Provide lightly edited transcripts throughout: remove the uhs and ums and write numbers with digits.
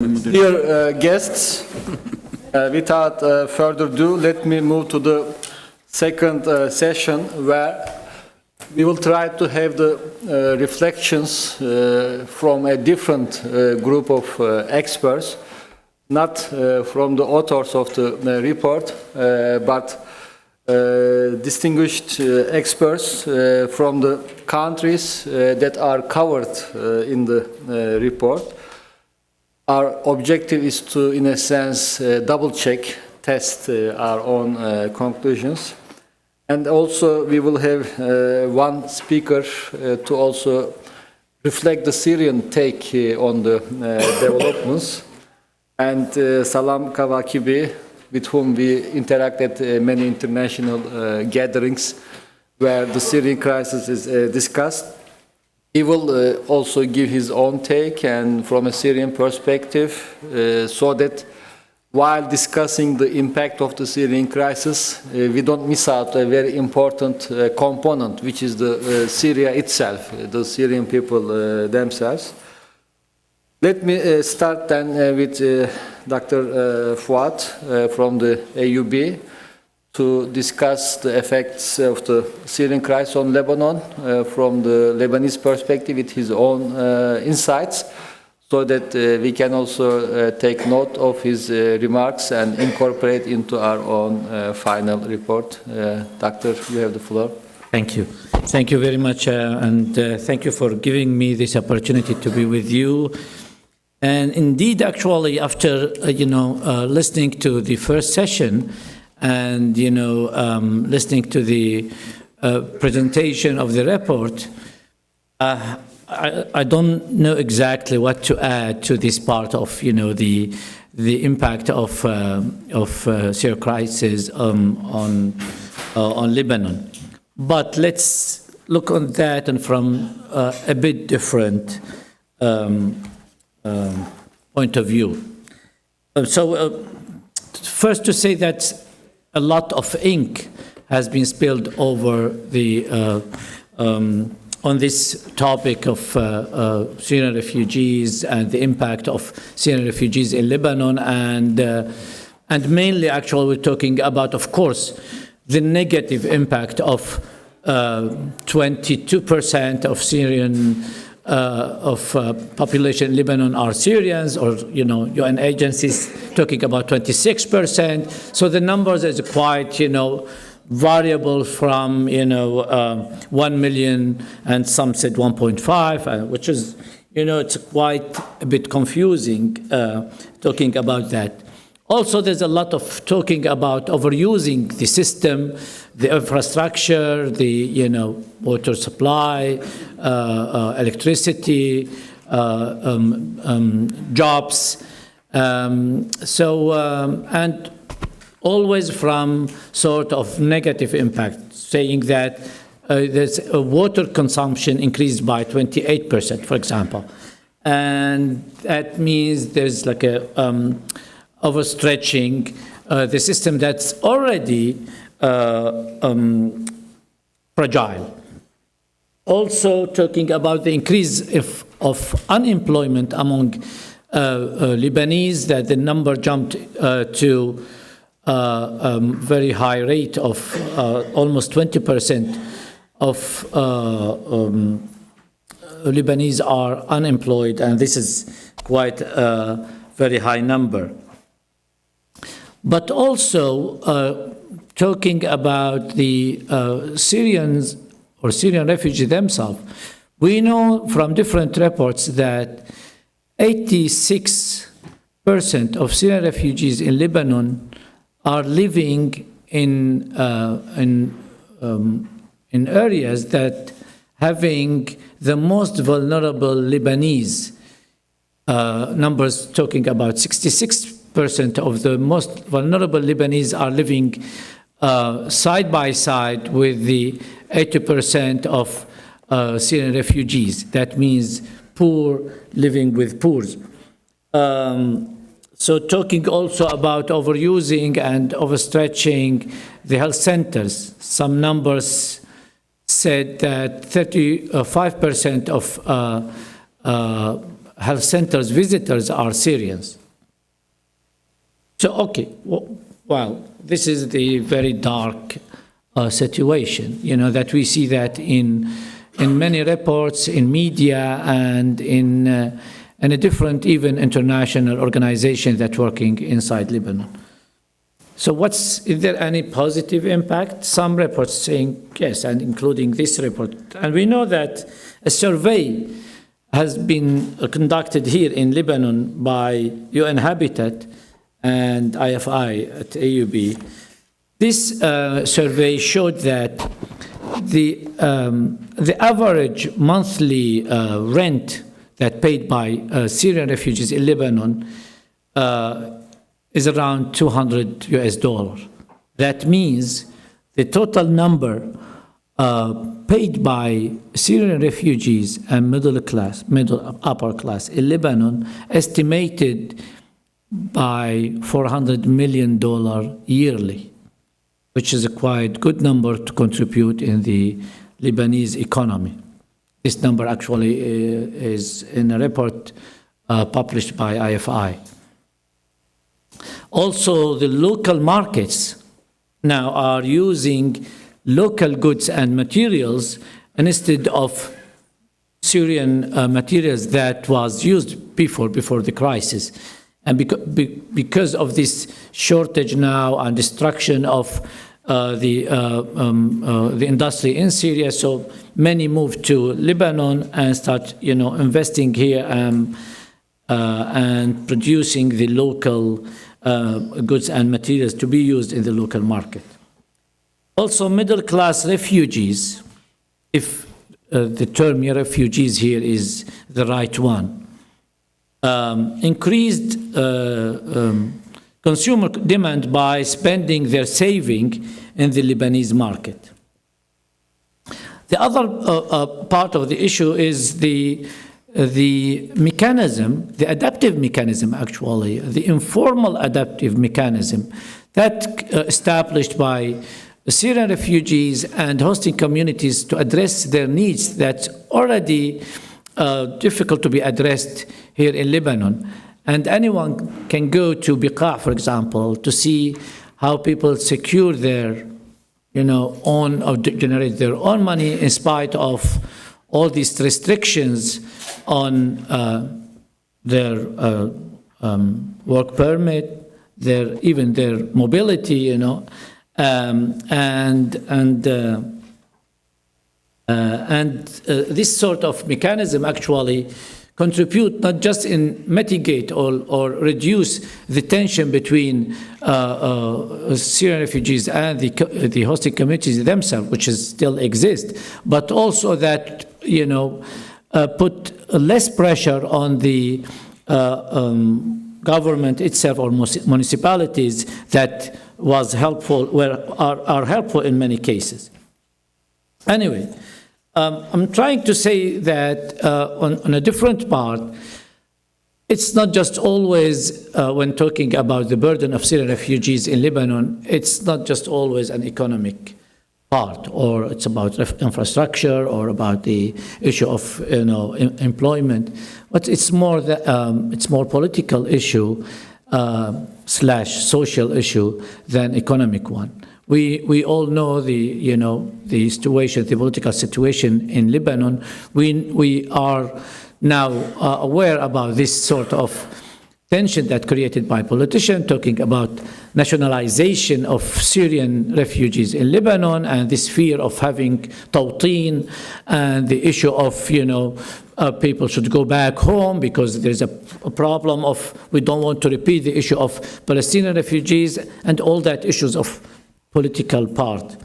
Dear guests, without further ado, let me move to the second session where we will try to have the reflections from a different group of experts, not from the authors of the report, but distinguished experts from the countries that are covered in the report. Our objective is to, in a sense, double-check, test our own conclusions. And also we will have one speaker to also reflect the Syrian take on the developments. And Salam Kawakibi, with whom we interact at many international gatherings where the Syrian crisis is discussed. He will also give his own take and from a Syrian perspective, so that while discussing the impact of the Syrian crisis, we don't miss out a very important component, which is the Syria itself, the Syrian people themselves. Let me start then with Dr. Fuat from the AUB to discuss the effects of the Syrian crisis on Lebanon from the Lebanese perspective with his own insights, so that we can also take note of his remarks and incorporate into our own final report. Doctor, you have the floor. Thank you. Thank you very much, and thank you for giving me this opportunity to be with you. And indeed, actually, after listening to the first session, and listening to the presentation of the report, I don't know exactly what to add to this part of the impact of Syrian crisis on Lebanon. But let's look on that and from a bit different point of view. First to say that a lot of ink has been spilled over the on this topic of Syrian refugees and the impact of Syrian refugees in Lebanon, and mainly, actually, we're talking about, of course, the negative impact of 22% of Syrian population in Lebanon are Syrians, or UN agencies talking about 26%. So the numbers is quite variable from 1 million and some said 1.5, which is it's quite a bit confusing talking about that. Also, there's a lot of talking about overusing the system, the infrastructure, the water supply, electricity, jobs. And always from sort of negative impact, saying that there's a water consumption increased by 28%, for example. And that means there's like a overstretching the system that's already fragile. Also talking about the increase of unemployment among Lebanese, that the number jumped to very high rate of almost 20% of Lebanese are unemployed, and this is quite a very high number. But also talking about the Syrians or Syrian refugees themselves, we know from different reports that 86% of Syrian refugees in Lebanon are living in areas that having the most vulnerable Lebanese. Numbers talking about 66% of the most vulnerable Lebanese are living side by side with the 80% of Syrian refugees. That means poor living with poor. So talking also about overusing and overstretching the health centers. Some numbers said that 35% of health centers visitors are Syrians. So, okay, well, this is the very dark situation, that we see that in many reports, in media, and in a different, even international organizations that working inside Lebanon. So is there any positive impact? Some reports saying yes, and including this report. And we know that a survey has been conducted here in Lebanon by UN Habitat and IFI at AUB. This survey showed that the average monthly rent that paid by Syrian refugees in Lebanon is around $200. That means the total number paid by Syrian refugees and upper class in Lebanon estimated by $400 million yearly, which is a quite good number to contribute in the Lebanese economy. This number actually is in a report published by IFI. Also, the local markets now are using local goods and materials instead of Syrian materials that was used before the crisis. And because of this shortage now and destruction of the industry in Syria, so many moved to Lebanon and start, investing here and producing the local goods and materials to be used in the local market. Also, middle-class refugees, if the term refugees here is the right one, increased consumer demand by spending their saving in the Lebanese market. The other part of the issue is the mechanism, the adaptive mechanism actually, the informal adaptive mechanism that established by Syrian refugees and hosting communities to address their needs that's already difficult to be addressed here in Lebanon. And anyone can go to Biqa, for example, to see how people secure their, own, or generate their own money in spite of all these restrictions on their work permit, even their mobility, and this sort of mechanism actually contribute not just in mitigate or reduce the tension between Syrian refugees and the hosting communities themselves, which still exist, but also that put less pressure on the government itself or municipalities that was helpful, are helpful in many cases. Anyway, I'm trying to say that on a different part, it's not just always, when talking about the burden of Syrian refugees in Lebanon, it's not just always an economic part, or it's about infrastructure, or about the issue of employment, but it's more political issue / social issue than economic one. We all know the situation, the political situation in Lebanon. We are now aware about this sort of tension that created by politicians talking about nationalization of Syrian refugees in Lebanon, and this fear of having tawteen, and the issue of people should go back home because there's a problem of we don't want to repeat the issue of Palestinian refugees and all that issues of political part.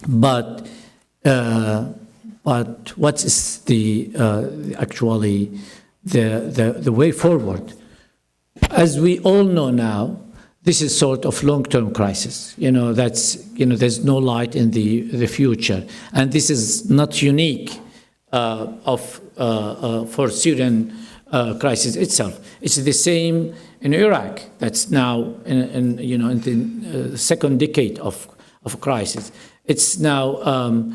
But what is actually the way forward? As we all know now, this is sort of long-term crisis. There's no light in the future, and this is not unique for Syrian crisis itself. It's the same in Iraq. That's now in the second decade of crisis. It's now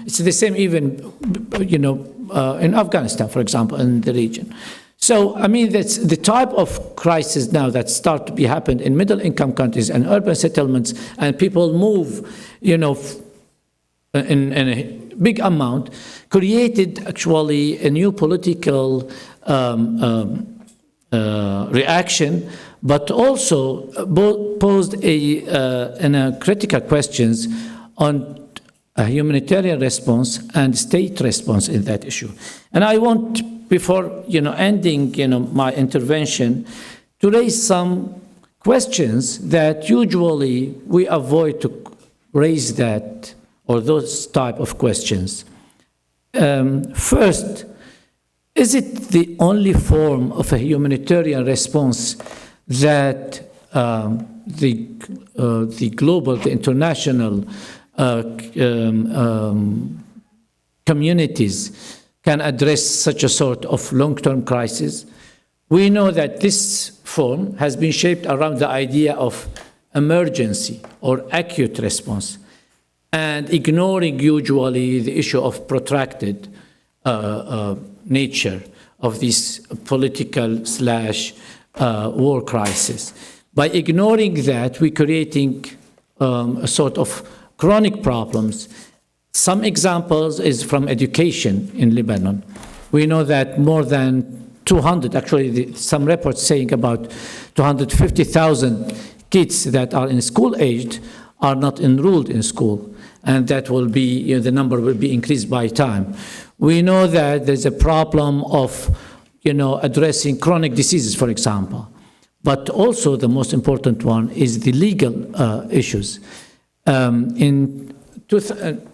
it's the same even in Afghanistan, for example, in the region. So, I mean, that's the type of crisis now that start to be happened in middle-income countries and urban settlements, and people move, in a big amount, created actually a new political reaction, but also posed critical questions on a humanitarian response and state response in that issue. And I want, before ending my intervention, to raise some questions that usually we avoid to raise that, or those type of questions. First, is it the only form of a humanitarian response that the global, the international communities can address such a sort of long-term crisis? We know that this form has been shaped around the idea of emergency or acute response, and ignoring usually the issue of protracted nature of this political / war crisis. By ignoring that, we're creating a sort of chronic problems. Some examples is from education in Lebanon. We know that more than 200, actually some reports saying about 250,000 kids that are in school aged are not enrolled in school, and that will be, the number will be increased by time. We know that there's a problem of, addressing chronic diseases, for example, but also the most important one is the legal issues. In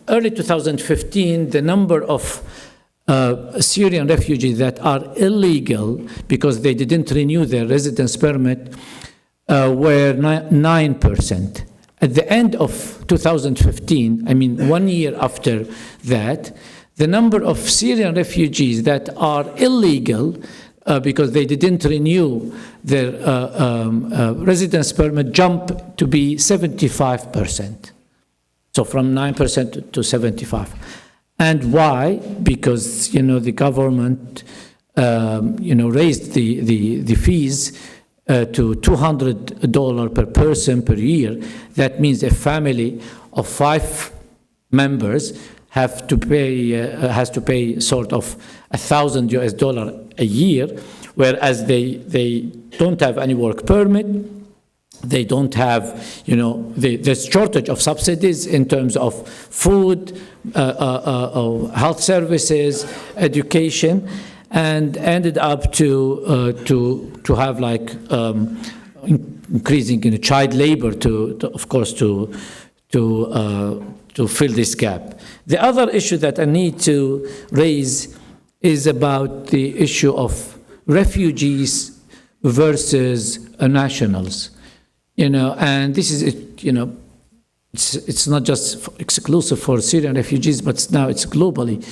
early 2015, the number of Syrian refugees that are illegal because they didn't renew their residence permit were 9%. At the end of 2015, I mean 1 year after that, the number of Syrian refugees that are illegal because they didn't renew their residence permit jumped to be 75%. So from 9% to 75%. And why? Because, the government, raised the fees to $200 per person per year. That means a family of 5 members has to pay sort of $1,000 a year, whereas they don't have any work permit. They don't have, there's shortage of subsidies in terms of food, health services, education, and ended up to have like increasing child labor to fill this gap. The other issue that I need to raise is about the issue of refugees versus nationals. And this is, it's not just exclusive for Syrian refugees, but now it's globally.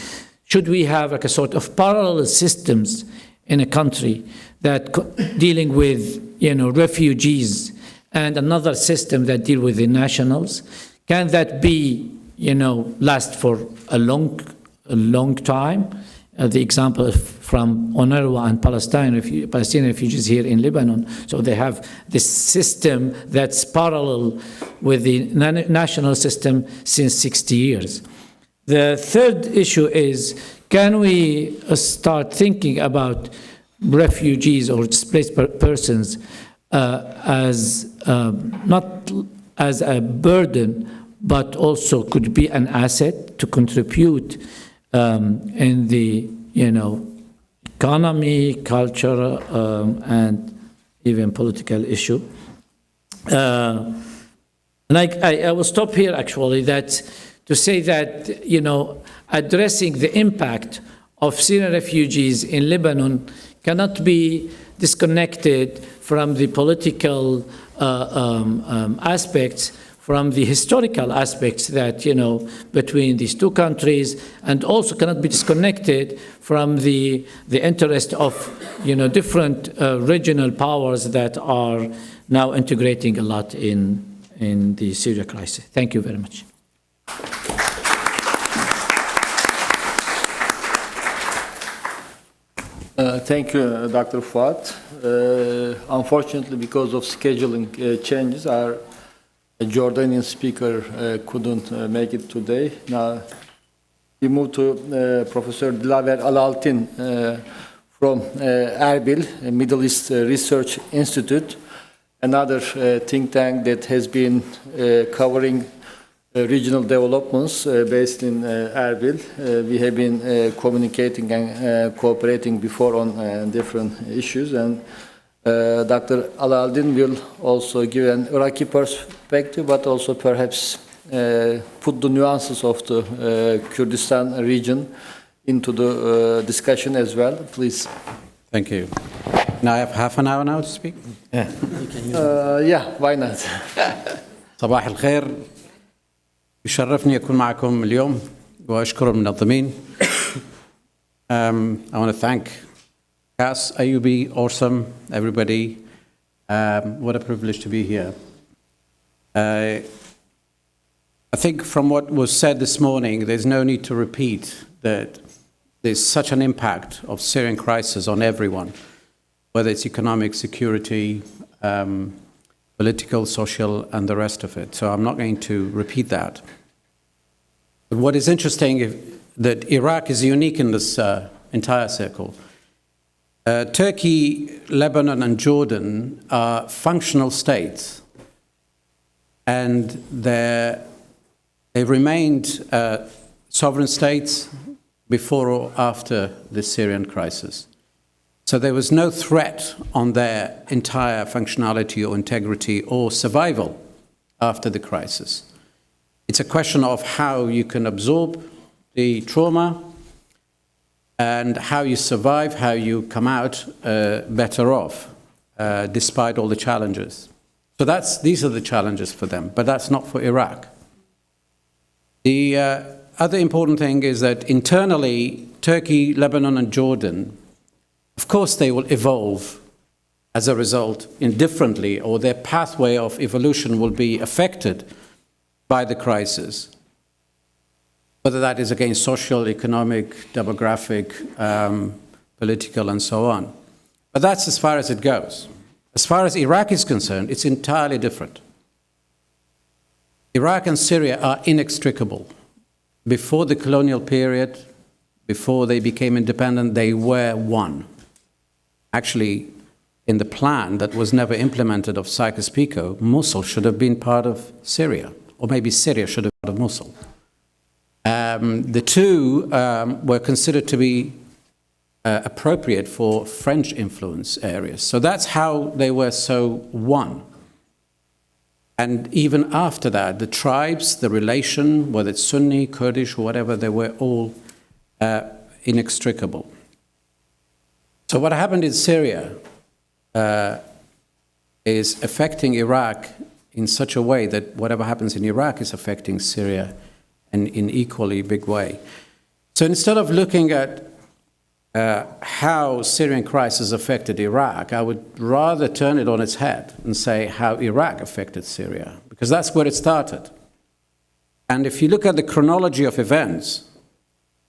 Should we have like a sort of parallel systems in a country that dealing with, refugees and another system that deal with the nationals? Can that be, last for a long time? The example from UNRWA and Palestinian refugees here in Lebanon. So they have this system that's parallel with the national system since 60 years. The third issue is, can we start thinking about refugees or displaced persons as not as a burden, but also could be an asset to contribute in the economy, culture, and even political issue. And I will stop here actually to say that addressing the impact of Syrian refugees in Lebanon cannot be disconnected from the political aspects, from the historical aspects that, between these two countries, and also cannot be disconnected from the interest of, different regional powers that are now integrating a lot in the Syria crisis. Thank you very much. Thank you, Dr. Fuat. Unfortunately, because of scheduling changes, our Jordanian speaker couldn't make it today. Now, we move to Professor Dilaver Alaltin from Erbil, Middle East Research Institute, another think tank that has been covering regional developments based in Erbil. We have been communicating and cooperating before on different issues, and Dr. Alaldin will also give an Iraqi perspective, but also perhaps put the nuances of the Kurdistan region into the discussion as well. Please. Thank you. Now I have half an hour now to speak? Yeah, why not? صباح الخير. يشرفني أكون معكم اليوم وأشكر المنظمين. I want to thank CAS, AUB, ORSAM, everybody. What a privilege to be here. I think from what was said this morning, there's no need to repeat that there's such an impact of Syrian crisis on everyone, whether it's economic, security, political, social, and the rest of it. So I'm not going to repeat that. But what is interesting is that Iraq is unique in this entire circle. Turkey, Lebanon, and Jordan are functional states, and they remained sovereign states before or after the Syrian crisis. So there was no threat on their entire functionality or integrity or survival after the crisis. It's a question of how you can absorb the trauma and how you survive, how you come out better off, despite all the challenges. So these are the challenges for them, but that's not for Iraq. The other important thing is that internally, Turkey, Lebanon, and Jordan, of course, they will evolve as a result indifferently, or their pathway of evolution will be affected by the crisis, whether that is again social, economic, demographic, political, and so on. But that's as far as it goes. As far as Iraq is concerned, it's entirely different. Iraq and Syria are inextricable. Before the colonial period, before they became independent, they were one. Actually, in the plan that was never implemented of Sykes-Picot, Mosul should have been part of Syria, or maybe Syria should have been part of Mosul. The two were considered to be appropriate for French influence areas. So that's how they were so one. And even after that, the tribes, the relation, whether it's Sunni, Kurdish, or whatever, they were all inextricable. So what happened in Syria is affecting Iraq in such a way that whatever happens in Iraq is affecting Syria in equally big way. So instead of looking at how Syrian crisis affected Iraq, I would rather turn it on its head and say how Iraq affected Syria, because that's where it started. And if you look at the chronology of events,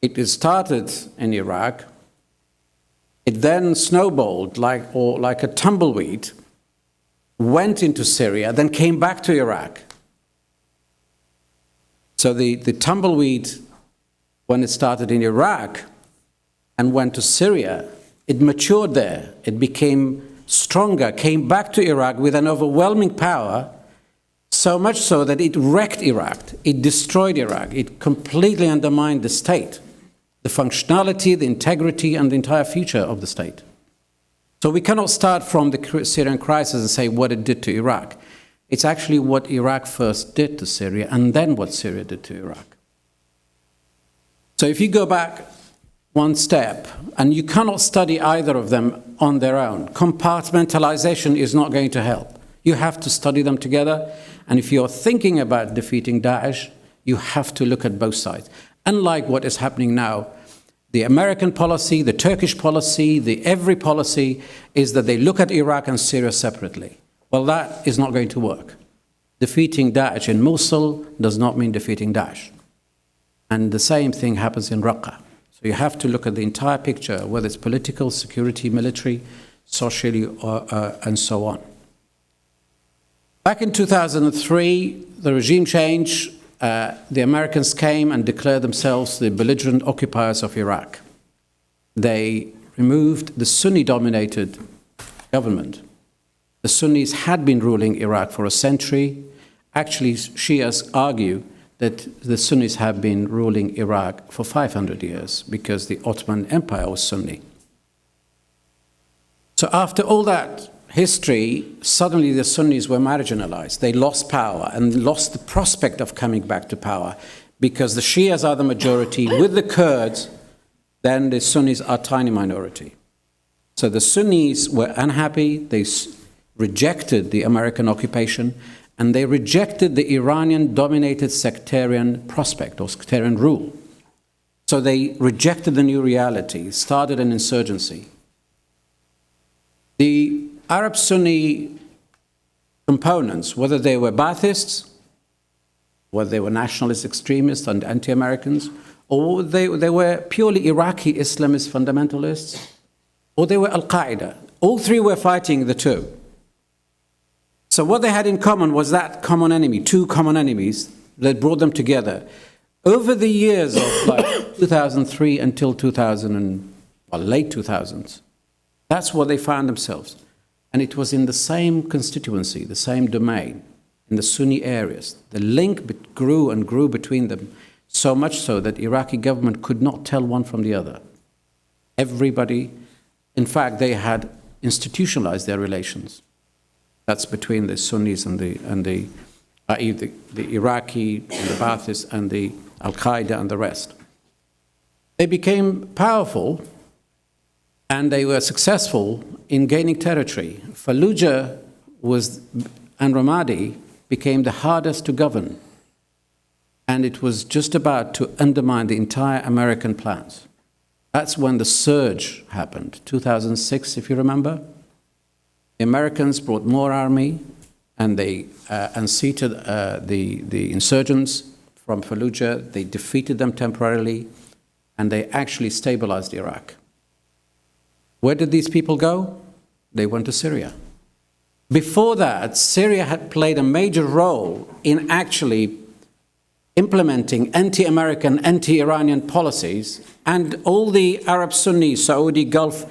it started in Iraq. It then snowballed like a tumbleweed, went into Syria, then came back to Iraq. So the tumbleweed, when it started in Iraq and went to Syria, it matured there. It became stronger, came back to Iraq with an overwhelming power, so much so that it wrecked Iraq. It destroyed Iraq. It completely undermined the state, the functionality, the integrity, and the entire future of the state. So we cannot start from the Syrian crisis and say what it did to Iraq. It's actually what Iraq first did to Syria, and then what Syria did to Iraq. So if you go back one step, and you cannot study either of them on their own, compartmentalization is not going to help. You have to study them together, and if you're thinking about defeating Daesh, you have to look at both sides. Unlike what is happening now, the American policy, the Turkish policy, the every policy is that they look at Iraq and Syria separately. Well, that is not going to work. Defeating Daesh in Mosul does not mean defeating Daesh. And the same thing happens in Raqqa. So you have to look at the entire picture, whether it's political, security, military, socially, and so on. Back in 2003, the regime change, the Americans came and declared themselves the belligerent occupiers of Iraq. They removed the Sunni-dominated government. The Sunnis had been ruling Iraq for a century. Actually, Shias argue that the Sunnis have been ruling Iraq for 500 years because the Ottoman Empire was Sunni. So after all that history, suddenly the Sunnis were marginalized. They lost power and lost the prospect of coming back to power because the Shias are the majority. With the Kurds, then the Sunnis are a tiny minority. So the Sunnis were unhappy. They rejected the American occupation, and they rejected the Iranian-dominated sectarian prospect or sectarian rule. So they rejected the new reality, started an insurgency. The Arab Sunni components, whether they were Baathists, whether they were nationalist extremists and anti-Americans, or they were purely Iraqi Islamist fundamentalists, or they were Al-Qaeda. All three were fighting the two. So what they had in common was that common enemy, two common enemies that brought them together. Over the years of like 2003 until late 2000s, that's where they found themselves. And it was in the same constituency, the same domain, in the Sunni areas. The link grew and grew between them, so much so that Iraqi government could not tell one from the other. Everybody, in fact, they had institutionalized their relations. That's between the Sunnis and the Iraqi, and the Baathists, and the Al-Qaeda and the rest. They became powerful, and they were successful in gaining territory. Fallujah and Ramadi became the hardest to govern, and it was just about to undermine the entire American plans. That's when the surge happened, 2006, if you remember. The Americans brought more army, and they unseated the insurgents from Fallujah. They defeated them temporarily, and they actually stabilized Iraq. Where did these people go? They went to Syria. Before that, Syria had played a major role in actually implementing anti-American, anti-Iranian policies, and all the Arab Sunni, Saudi, Gulf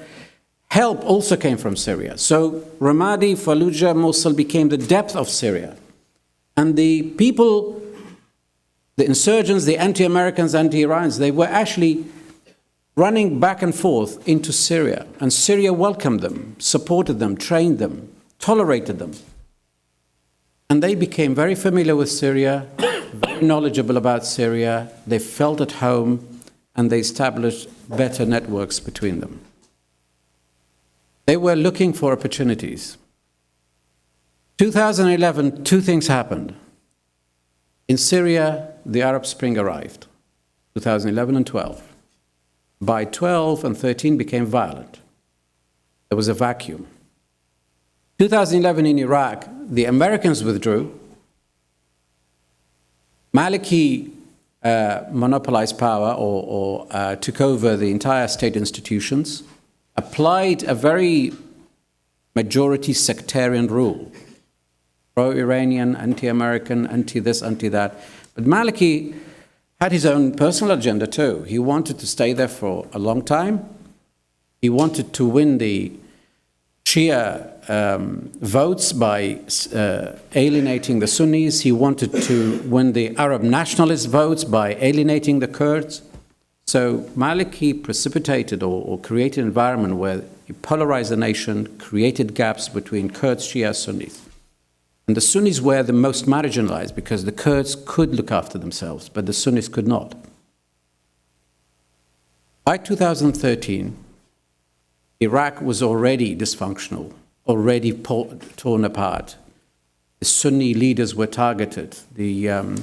help also came from Syria. So Ramadi, Fallujah, Mosul became the depth of Syria. And the people, the insurgents, the anti-Americans, anti-Iranians, they were actually running back and forth into Syria. And Syria welcomed them, supported them, trained them, tolerated them. And they became very familiar with Syria, very knowledgeable about Syria. They felt at home, and they established better networks between them. They were looking for opportunities. 2011, two things happened. In Syria, the Arab Spring arrived, 2011 and 12. By 12 and 13 became violent. There was a vacuum. 2011 in Iraq, the Americans withdrew. Maliki monopolized power or took over the entire state institutions, applied a very majority sectarian rule, pro-Iranian, anti-American, anti-this, anti-that. But Maliki had his own personal agenda too. He wanted to stay there for a long time. He wanted to win the Shia votes by alienating the Sunnis. He wanted to win the Arab nationalist votes by alienating the Kurds. So Maliki precipitated or created an environment where he polarized the nation, created gaps between Kurds, Shia, Sunnis. And the Sunnis were the most marginalized because the Kurds could look after themselves, but the Sunnis could not. By 2013, Iraq was already dysfunctional, already torn apart. The Sunni leaders were targeted. The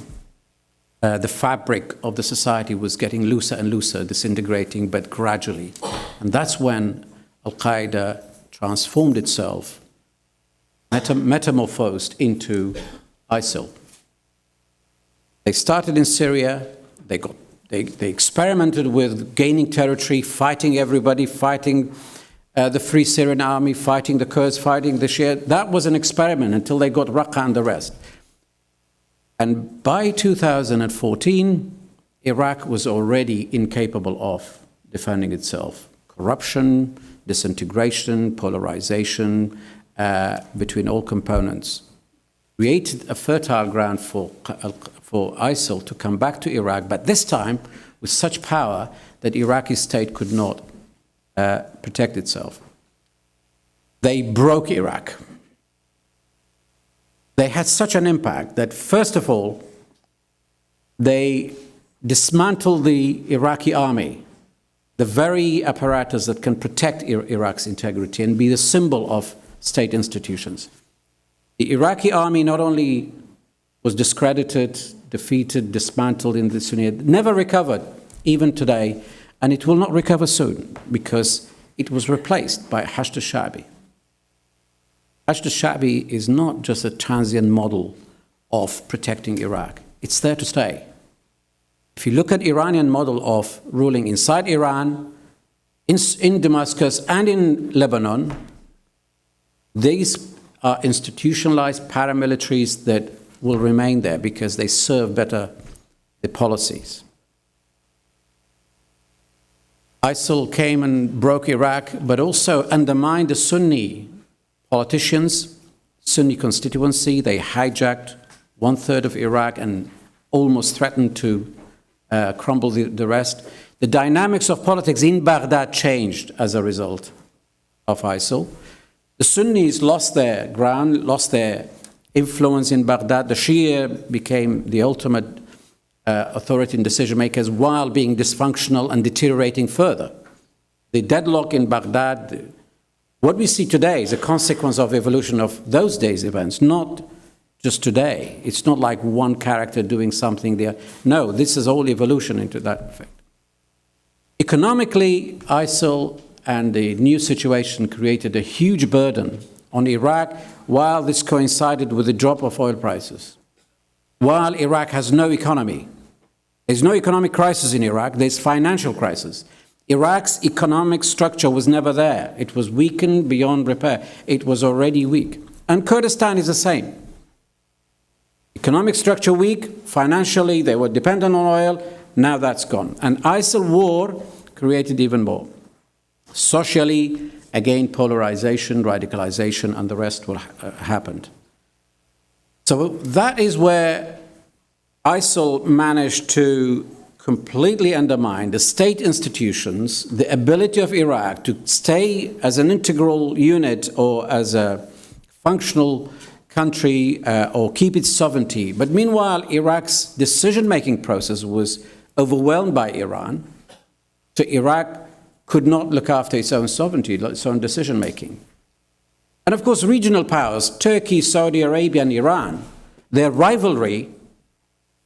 fabric of the society was getting looser and looser, disintegrating, but gradually. And that's when Al-Qaeda transformed itself, metamorphosed into ISIL. They started in Syria, they got They experimented with gaining territory, fighting everybody, fighting the Free Syrian Army, fighting the Kurds, fighting the Shia. That was an experiment until they got Raqqa and the rest. And by 2014, Iraq was already incapable of defending itself. Corruption, disintegration, polarization between all components created a fertile ground for ISIL to come back to Iraq, but this time with such power that Iraqi state could not protect itself. They broke Iraq. They had such an impact that, first of all, they dismantled the Iraqi army, the very apparatus that can protect Iraq's integrity and be the symbol of state institutions. The Iraqi army not only was discredited, defeated, dismantled in the Sunni, never recovered, even today, and it will not recover soon because it was replaced by Hashd al-Sha'bi. Hashd al-Sha'bi is not just a transient model of protecting Iraq. It's there to stay. If you look at Iranian model of ruling inside Iran, in Damascus and in Lebanon, these are institutionalized paramilitaries that will remain there because they serve better the policies. ISIL came and broke Iraq, but also undermined the Sunni politicians, Sunni constituency. They hijacked 1/3 of Iraq and almost threatened to crumble the rest. The dynamics of politics in Baghdad changed as a result of ISIL. The Sunnis lost their ground, lost their influence in Baghdad. The Shia became the ultimate authority and decision makers while being dysfunctional and deteriorating further. The deadlock in Baghdad, what we see today is a consequence of evolution of those days' events, not just today. It's not like one character doing something there. No, this is all evolution into that effect. Economically, ISIL and the new situation created a huge burden on Iraq while this coincided with the drop of oil prices. While Iraq has no economy. There's no economic crisis in Iraq, there's financial crisis. Iraq's economic structure was never there. It was weakened beyond repair. It was already weak. And Kurdistan is the same. Economic structure weak, financially they were dependent on oil, now that's gone. And ISIL war created even more. Socially, again, polarization, radicalization, and the rest will happened. So that is where ISIL managed to completely undermine the state institutions, the ability of Iraq to stay as an integral unit or as a functional country or keep its sovereignty. But meanwhile, Iraq's decision-making process was overwhelmed by Iran. So Iraq could not look after its own sovereignty, its own decision-making. And of course, regional powers, Turkey, Saudi Arabia, and Iran, their rivalry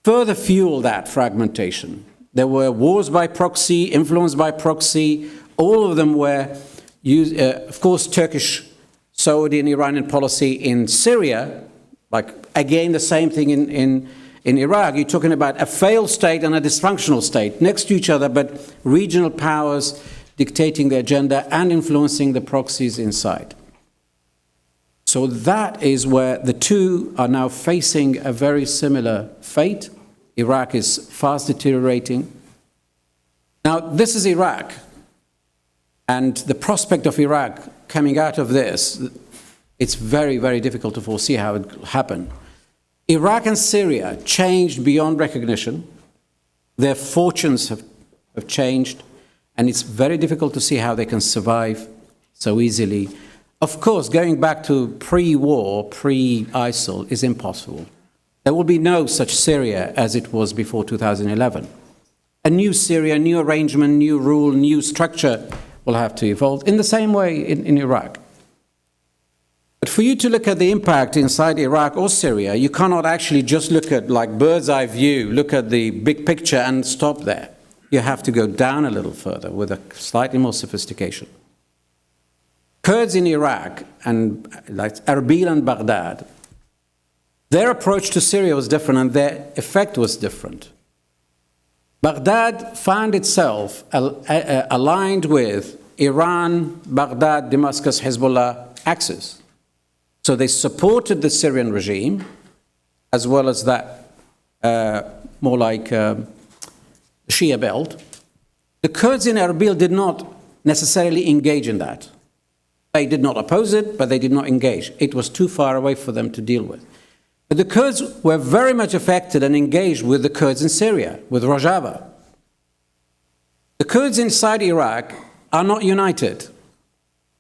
further fueled that fragmentation. There were wars by proxy, influence by proxy. All of them were used, of course, Turkish, Saudi, and Iranian policy in Syria, like again the same thing in Iraq. You're talking about a failed state and a dysfunctional state next to each other, but regional powers dictating the agenda and influencing the proxies inside. So that is where the two are now facing a very similar fate. Iraq is fast deteriorating. Now, this is Iraq, and the prospect of Iraq coming out of this, it's very, very difficult to foresee how it will happen. Iraq and Syria changed beyond recognition. Their fortunes have changed, and it's very difficult to see how they can survive so easily. Of course, going back to pre-war, pre-ISIL is impossible. There will be no such Syria as it was before 2011. A new Syria, new arrangement, new rule, new structure will have to evolve in the same way in Iraq. But for you to look at the impact inside Iraq or Syria, you cannot actually just look at like bird's eye view, look at the big picture and stop there. You have to go down a little further with a slightly more sophistication. Kurds in Iraq and like Erbil and Baghdad, their approach to Syria was different and their effect was different. Baghdad found itself aligned with Iran, Baghdad, Damascus, Hezbollah axis. So they supported the Syrian regime, as well as that more like Shia belt. The Kurds in Erbil did not necessarily engage in that. They did not oppose it, but they did not engage. It was too far away for them to deal with. But the Kurds were very much affected and engaged with the Kurds in Syria, with Rojava. The Kurds inside Iraq are not united.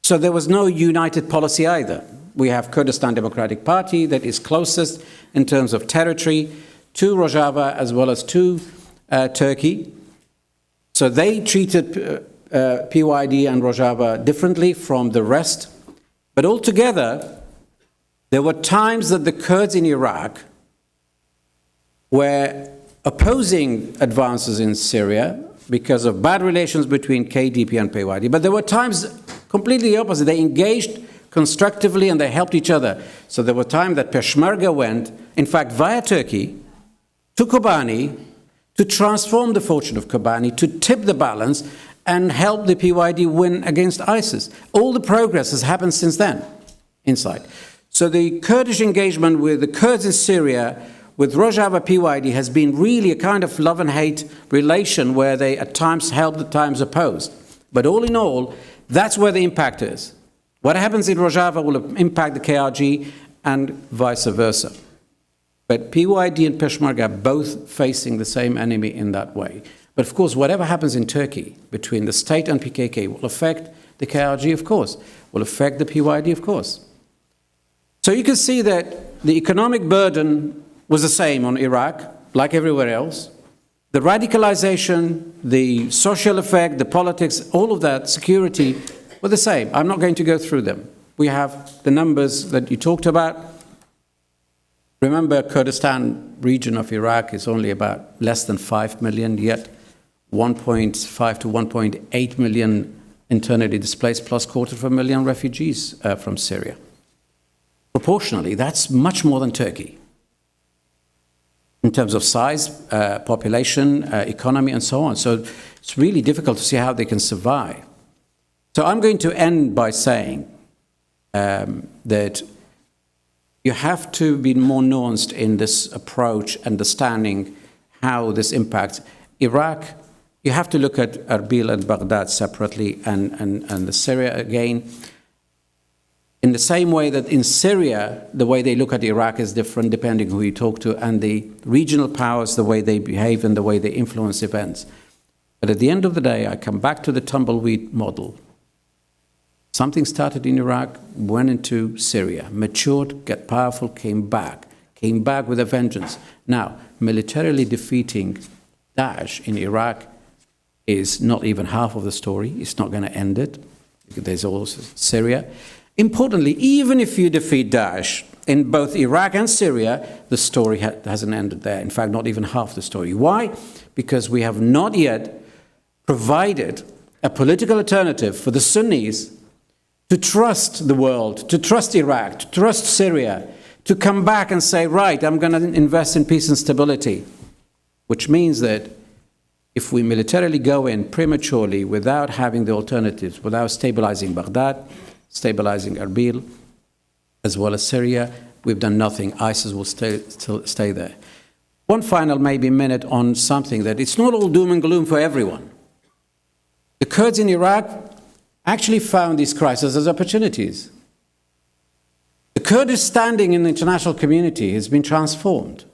So there was no united policy either. We have Kurdistan Democratic Party that is closest in terms of territory to Rojava as well as to Turkey. So they treated PYD and Rojava differently from the rest. But altogether, there were times that the Kurds in Iraq were opposing advances in Syria because of bad relations between KDP and PYD. But there were times completely the opposite. They engaged constructively and they helped each other. So there were times that Peshmerga went, in fact, via Turkey, to Kobani to transform the fortune of Kobani, to tip the balance and help the PYD win against ISIS. All the progress has happened since then inside. So the Kurdish engagement with the Kurds in Syria, with Rojava PYD, has been really a kind of love and hate relation where they at times helped, at times opposed. But all in all, that's where the impact is. What happens in Rojava will impact the KRG and vice versa. But PYD and Peshmerga are both facing the same enemy in that way. But of course, whatever happens in Turkey between the state and PKK will affect the KRG, of course, will affect the PYD, of course. So you can see that the economic burden was the same on Iraq, like everywhere else. The radicalization, the social effect, the politics, all of that, security, were the same. I'm not going to go through them. We have the numbers that you talked about. Remember, Kurdistan region of Iraq is only about less than 5 million, yet 1.5 to 1.8 million internally displaced, plus 250,000 refugees from Syria. Proportionally, that's much more than Turkey in terms of size, population, economy, and so on. So it's really difficult to see how they can survive. So I'm going to end by saying that you have to be more nuanced in this approach, understanding how this impacts Iraq. You have to look at Erbil and Baghdad separately and the Syria again. In the same way that in Syria, the way they look at Iraq is different depending who you talk to, and the regional powers, the way they behave and the way they influence events. But at the end of the day, I come back to the tumbleweed model. Something started in Iraq, went into Syria, matured, got powerful, came back with a vengeance. Now, militarily defeating Daesh in Iraq is not even half of the story. It's not going to end it. There's also Syria. Importantly, even if you defeat Daesh in both Iraq and Syria, the story hasn't ended there. In fact, not even half the story. Why? Because we have not yet provided a political alternative for the Sunnis to trust the world, to trust Iraq, to trust Syria, to come back and say, right, I'm going to invest in peace and stability, which means that if we militarily go in prematurely without having the alternatives, without stabilizing Baghdad, stabilizing Erbil, as well as Syria, we've done nothing. ISIS will stay there. One final maybe minute on something that it's not all doom and gloom for everyone. The Kurds in Iraq actually found these crises as opportunities. The Kurdish standing in the international community has been transformed.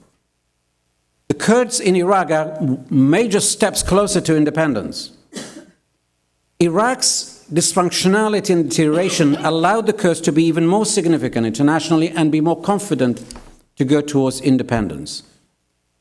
The Kurds in Iraq are major steps closer to independence. Iraq's dysfunctionality and deterioration allowed the Kurds to be even more significant internationally and be more confident to go towards independence.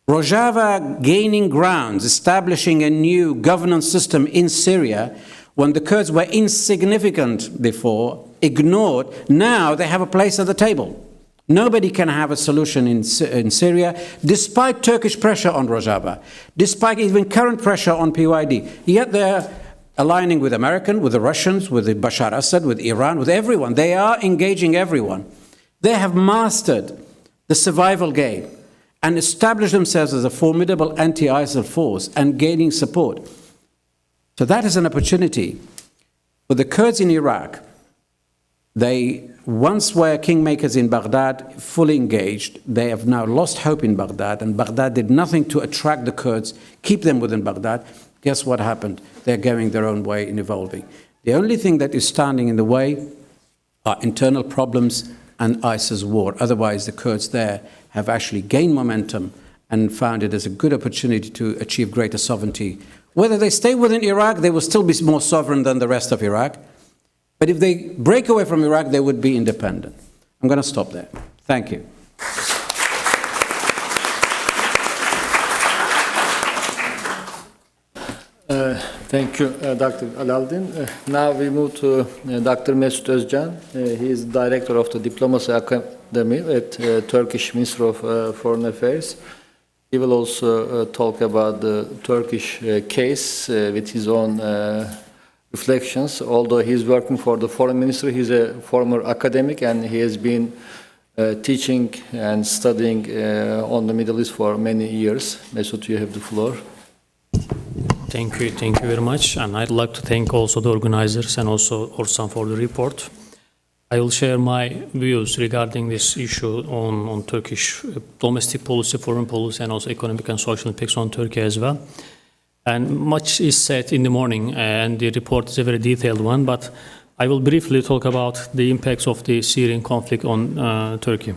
Rojava gaining grounds, establishing a new governance system in Syria when the Kurds were insignificant before, ignored. Now they have a place at the table. Nobody can have a solution in Syria, despite Turkish pressure on Rojava, despite even current pressure on PYD. Yet they're aligning with American, with the Russians, with the Bashar Assad, with Iran, with everyone. They are engaging everyone. They have mastered the survival game. and establish themselves as a formidable anti-ISIL force and gaining support. So that is an opportunity for the Kurds in Iraq. They once were kingmakers in Baghdad, fully engaged. They have now lost hope in Baghdad, and Baghdad did nothing to attract the Kurds, keep them within Baghdad. Guess what happened? They're going their own way in evolving. The only thing that is standing in the way are internal problems and ISIS war. Otherwise, the Kurds there have actually gained momentum and found it as a good opportunity to achieve greater sovereignty. Whether they stay within Iraq, they will still be more sovereign than the rest of Iraq. But if they break away from Iraq, they would be independent. I'm going to stop there. Thank you. Thank you, Dr. Alaldin. Now we move to Dr. Mesut Özcan. He is Director of the Diplomacy Academy at Turkish Ministry of Foreign Affairs. He will also talk about the Turkish case with his own reflections. Although he is working for the Foreign Ministry, he is a former academic and he has been teaching and studying on the Middle East for many years. Mesut, you have the floor. Thank you very much. And I'd like to thank also the organizers and also ORSAM for the report. I will share my views regarding this issue on Turkish domestic policy, foreign policy, and also economic and social impacts on Turkey as well. And much is said in the morning, and the report is a very detailed one, but I will briefly talk about the impacts of the Syrian conflict on Turkey.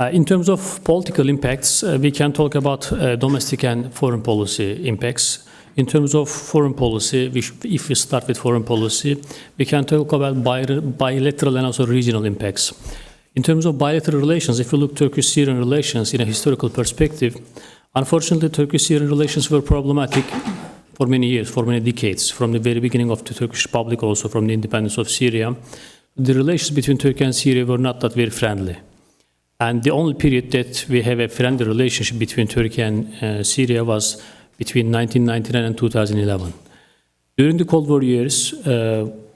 In terms of political impacts, we can talk about domestic and foreign policy impacts. In terms of foreign policy, if we start with foreign policy, we can talk about bilateral and also regional impacts. In terms of bilateral relations, if you look at Turkish-Syrian relations in a historical perspective, unfortunately, Turkish-Syrian relations were problematic for many years, for many decades, from the very beginning of the Turkish Republic, also from the independence of Syria. The relations between Turkey and Syria were not that very friendly. And the only period that we have a friendly relationship between Turkey and Syria was between 1999 and 2011. During the Cold War years,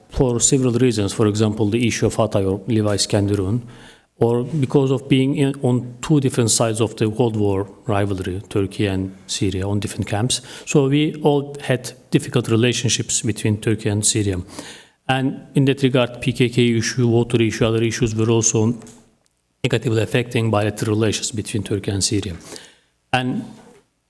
for several reasons, for example, the issue of Hatay or Levi-Skenderun, or because of being on two different sides of the Cold War rivalry, Turkey and Syria, on different camps. So we all had difficult relationships between Turkey and Syria. And in that regard, PKK issue, water issue, other issues were also negatively affecting bilateral relations between Turkey and Syria. And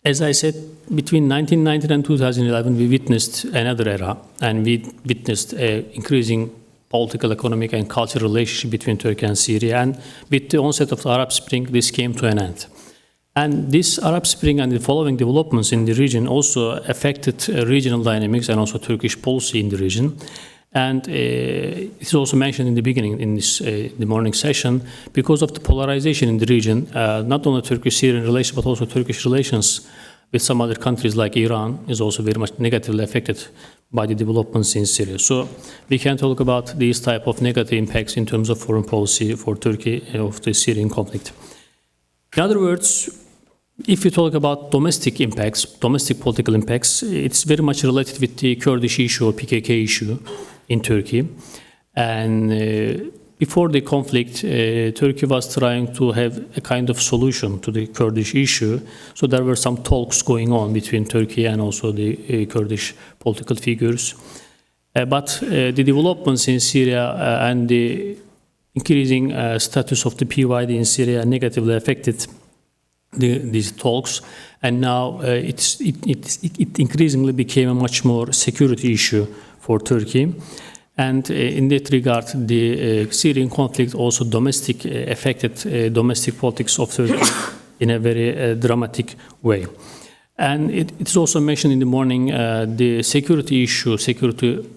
as I said, between 1990 and 2011, we witnessed another era, and we witnessed an increasing political, economic, and cultural relationship between Turkey and Syria. And with the onset of the Arab Spring, this came to an end. And this Arab Spring and the following developments in the region also affected regional dynamics and also Turkish policy in the region. And it's also mentioned in the beginning in this the morning session, because of the polarization in the region, not only Turkish-Syrian relations, but also Turkish relations with some other countries like Iran is also very much negatively affected by the developments in Syria. So we can talk about these type of negative impacts in terms of foreign policy for Turkey of the Syrian conflict. In other words, if you talk about domestic impacts, domestic political impacts, it's very much related with the Kurdish issue or PKK issue in Turkey. And before the conflict, Turkey was trying to have a kind of solution to the Kurdish issue. So there were some talks going on between Turkey and also the Kurdish political figures. But the developments in Syria and the increasing status of the PYD in Syria negatively affected these talks, and now it increasingly became a much more security issue for Turkey. And in that regard, the Syrian conflict also affected domestic politics of Turkey in a very dramatic way. And it's also mentioned in the morning the security issue, security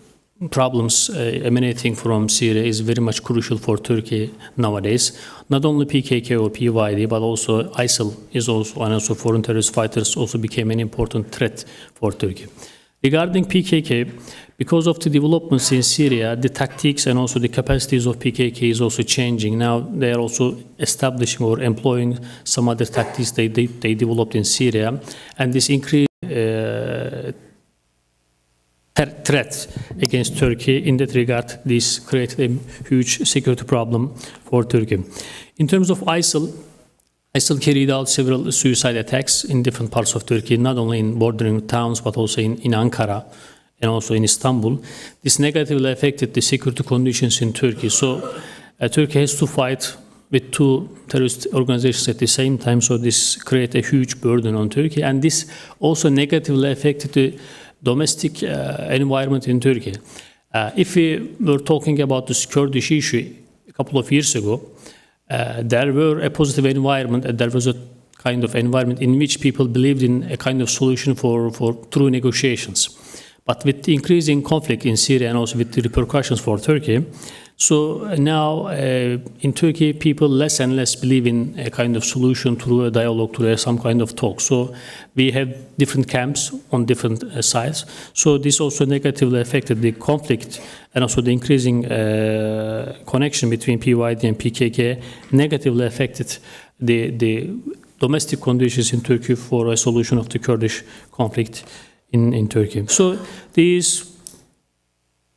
problems emanating from Syria is very much crucial for Turkey nowadays. Not only PKK or PYD, but also ISIL is also, and also foreign terrorist fighters also became an important threat for Turkey. Regarding PKK, because of the developments in Syria, the tactics and also the capacities of PKK is also changing. Now they are also establishing or employing some other tactics they developed in Syria, and this increased threat against Turkey. In that regard, this created a huge security problem for Turkey. In terms of ISIL, ISIL carried out several suicide attacks in different parts of Turkey, not only in bordering towns, but also in Ankara and also in Istanbul. This negatively affected the security conditions in Turkey. So Turkey has to fight with two terrorist organizations at the same time, so this creates a huge burden on Turkey. And this also negatively affected the domestic environment in Turkey. If we were talking about this Kurdish issue a couple of years ago, there were a positive environment, and there was a kind of environment in which people believed in a kind of solution for true negotiations. But with the increasing conflict in Syria and also with the repercussions for Turkey, so now in Turkey, people less and less believe in a kind of solution through a dialogue, through some kind of talk. So we have different camps on different sides. So this also negatively affected the conflict and also the increasing connection between PYD and PKK negatively affected the domestic conditions in Turkey for a solution of the Kurdish conflict in Turkey. So these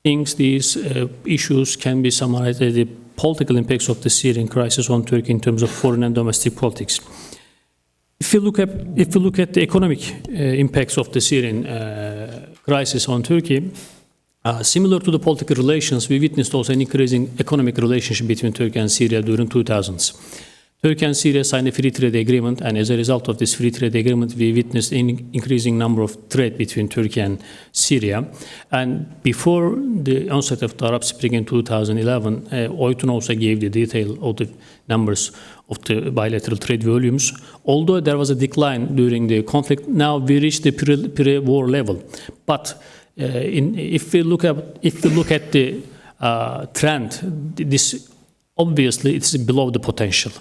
things, these issues can be summarized as the political impacts of the Syrian crisis on Turkey in terms of foreign and domestic politics. If you look at the economic impacts of the Syrian crisis on Turkey, similar to the political relations, we witnessed also an increasing economic relationship between Turkey and Syria during 2000s. Turkey and Syria signed a free trade agreement, and as a result of this free trade agreement, we witnessed an increasing number of trade between Turkey and Syria. And before the onset of the Arab Spring in 2011, Oytun also gave the detail of the numbers of the bilateral trade volumes. Although there was a decline during the conflict, now we reached the pre-war level. But if we look at the trend, this obviously it's below the potential.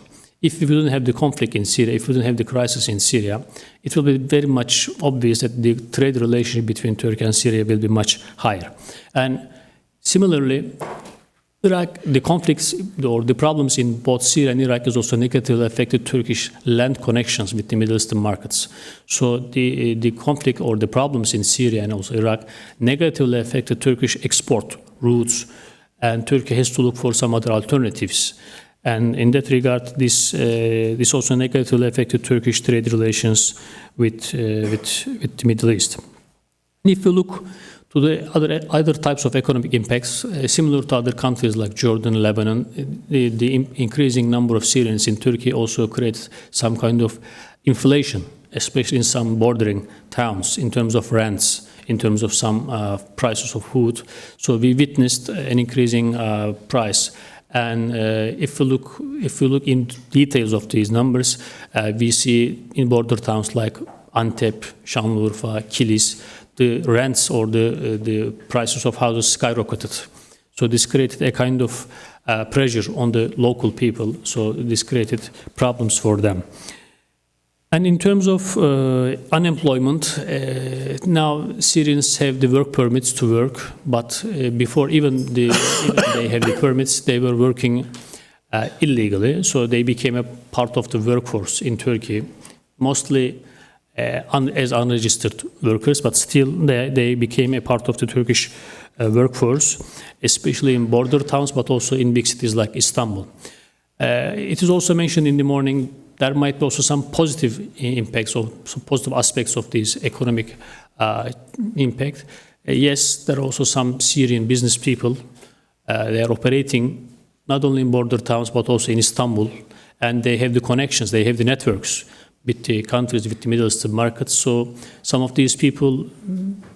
If we don't have the conflict in Syria, if we don't have the crisis in Syria, it will be very much obvious that the trade relationship between Turkey and Syria will be much higher. And similarly, Iraq, the conflicts or the problems in both Syria and Iraq has also negatively affected Turkish land connections with the Middle Eastern markets. So the conflict or the problems in Syria and also Iraq negatively affected Turkish export routes, and Turkey has to look for some other alternatives. And in that regard, this also negatively affected Turkish trade relations with the Middle East. And if you look to the other types of economic impacts, similar to other countries like Jordan, Lebanon, the increasing number of Syrians in Turkey also creates some kind of inflation, especially in some bordering towns, in terms of rents, in terms of some prices of food. So we witnessed an increasing price. And if we look in details of these numbers, we see in border towns like Antep, Şanlıurfa, Kilis, the rents or the prices of houses skyrocketed. So this created a kind of pressure on the local people. So this created problems for them. And in terms of unemployment, now Syrians have the work permits to work, but before even they have the permits, they were working illegally. So they became a part of the workforce in Turkey, mostly as unregistered workers, but still they became a part of the Turkish workforce, especially in border towns, but also in big cities like Istanbul. It is also mentioned in the morning there might be also some positive impacts or some positive aspects of this economic impact. Yes, there are also some Syrian business people. They are operating not only in border towns but also in Istanbul, and they have the connections, they have the networks with the countries, with the Middle Eastern markets. So some of these people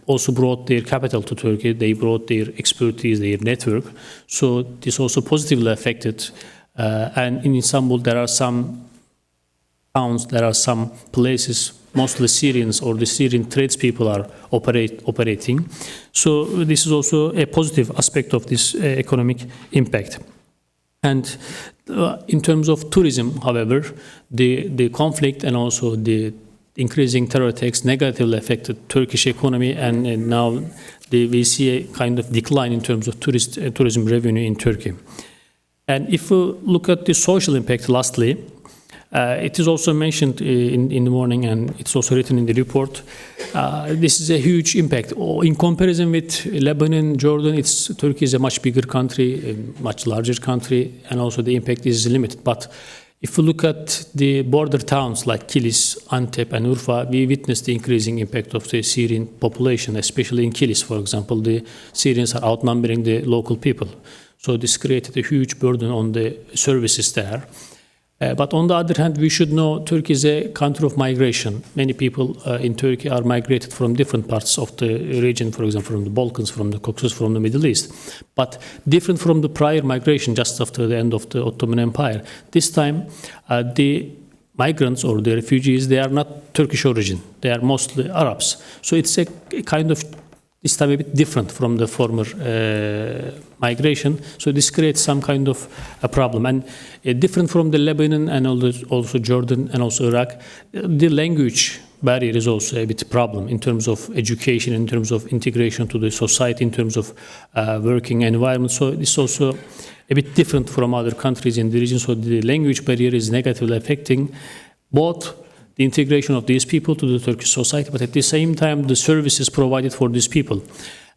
also brought their capital to Turkey. They brought their expertise, their network. So this also positively affected. And in Istanbul, there are some towns, there are some places, mostly Syrians or the Syrian tradespeople are operating. So this is also a positive aspect of this economic impact. And in terms of tourism, however, the conflict and also the increasing terror attacks negatively affected Turkish economy, and now we see a kind of decline in terms of tourism revenue in Turkey. And if we look at the social impact, lastly, it is also mentioned in the morning, and it's also written in the report. This is a huge impact. In comparison with Lebanon, Jordan, Turkey is a much bigger country, a much larger country, and also the impact is limited. But If we look at the border towns like Kilis, Antep, and Urfa, we witnessed the increasing impact of the Syrian population, especially in Kilis, for example. The Syrians are outnumbering the local people. So this created a huge burden on the services there. But on the other hand, we should know Turkey is a country of migration. Many people in Turkey are migrated from different parts of the region, for example, from the Balkans, from the Caucasus, from the Middle East. But different from the prior migration just after the end of the Ottoman Empire, this time the migrants or the refugees, they are not Turkish origin. They are mostly Arabs. So it's a kind of this time a bit different from the former migration. So this creates some kind of a problem. And different from the Lebanon and also Jordan and also Iraq, the language barrier is also a bit a problem in terms of education, in terms of integration to the society, in terms of working environment. So it's also a bit different from other countries in the region. So the language barrier is negatively affecting both the integration of these people to the Turkish society, but at the same time, the services provided for these people.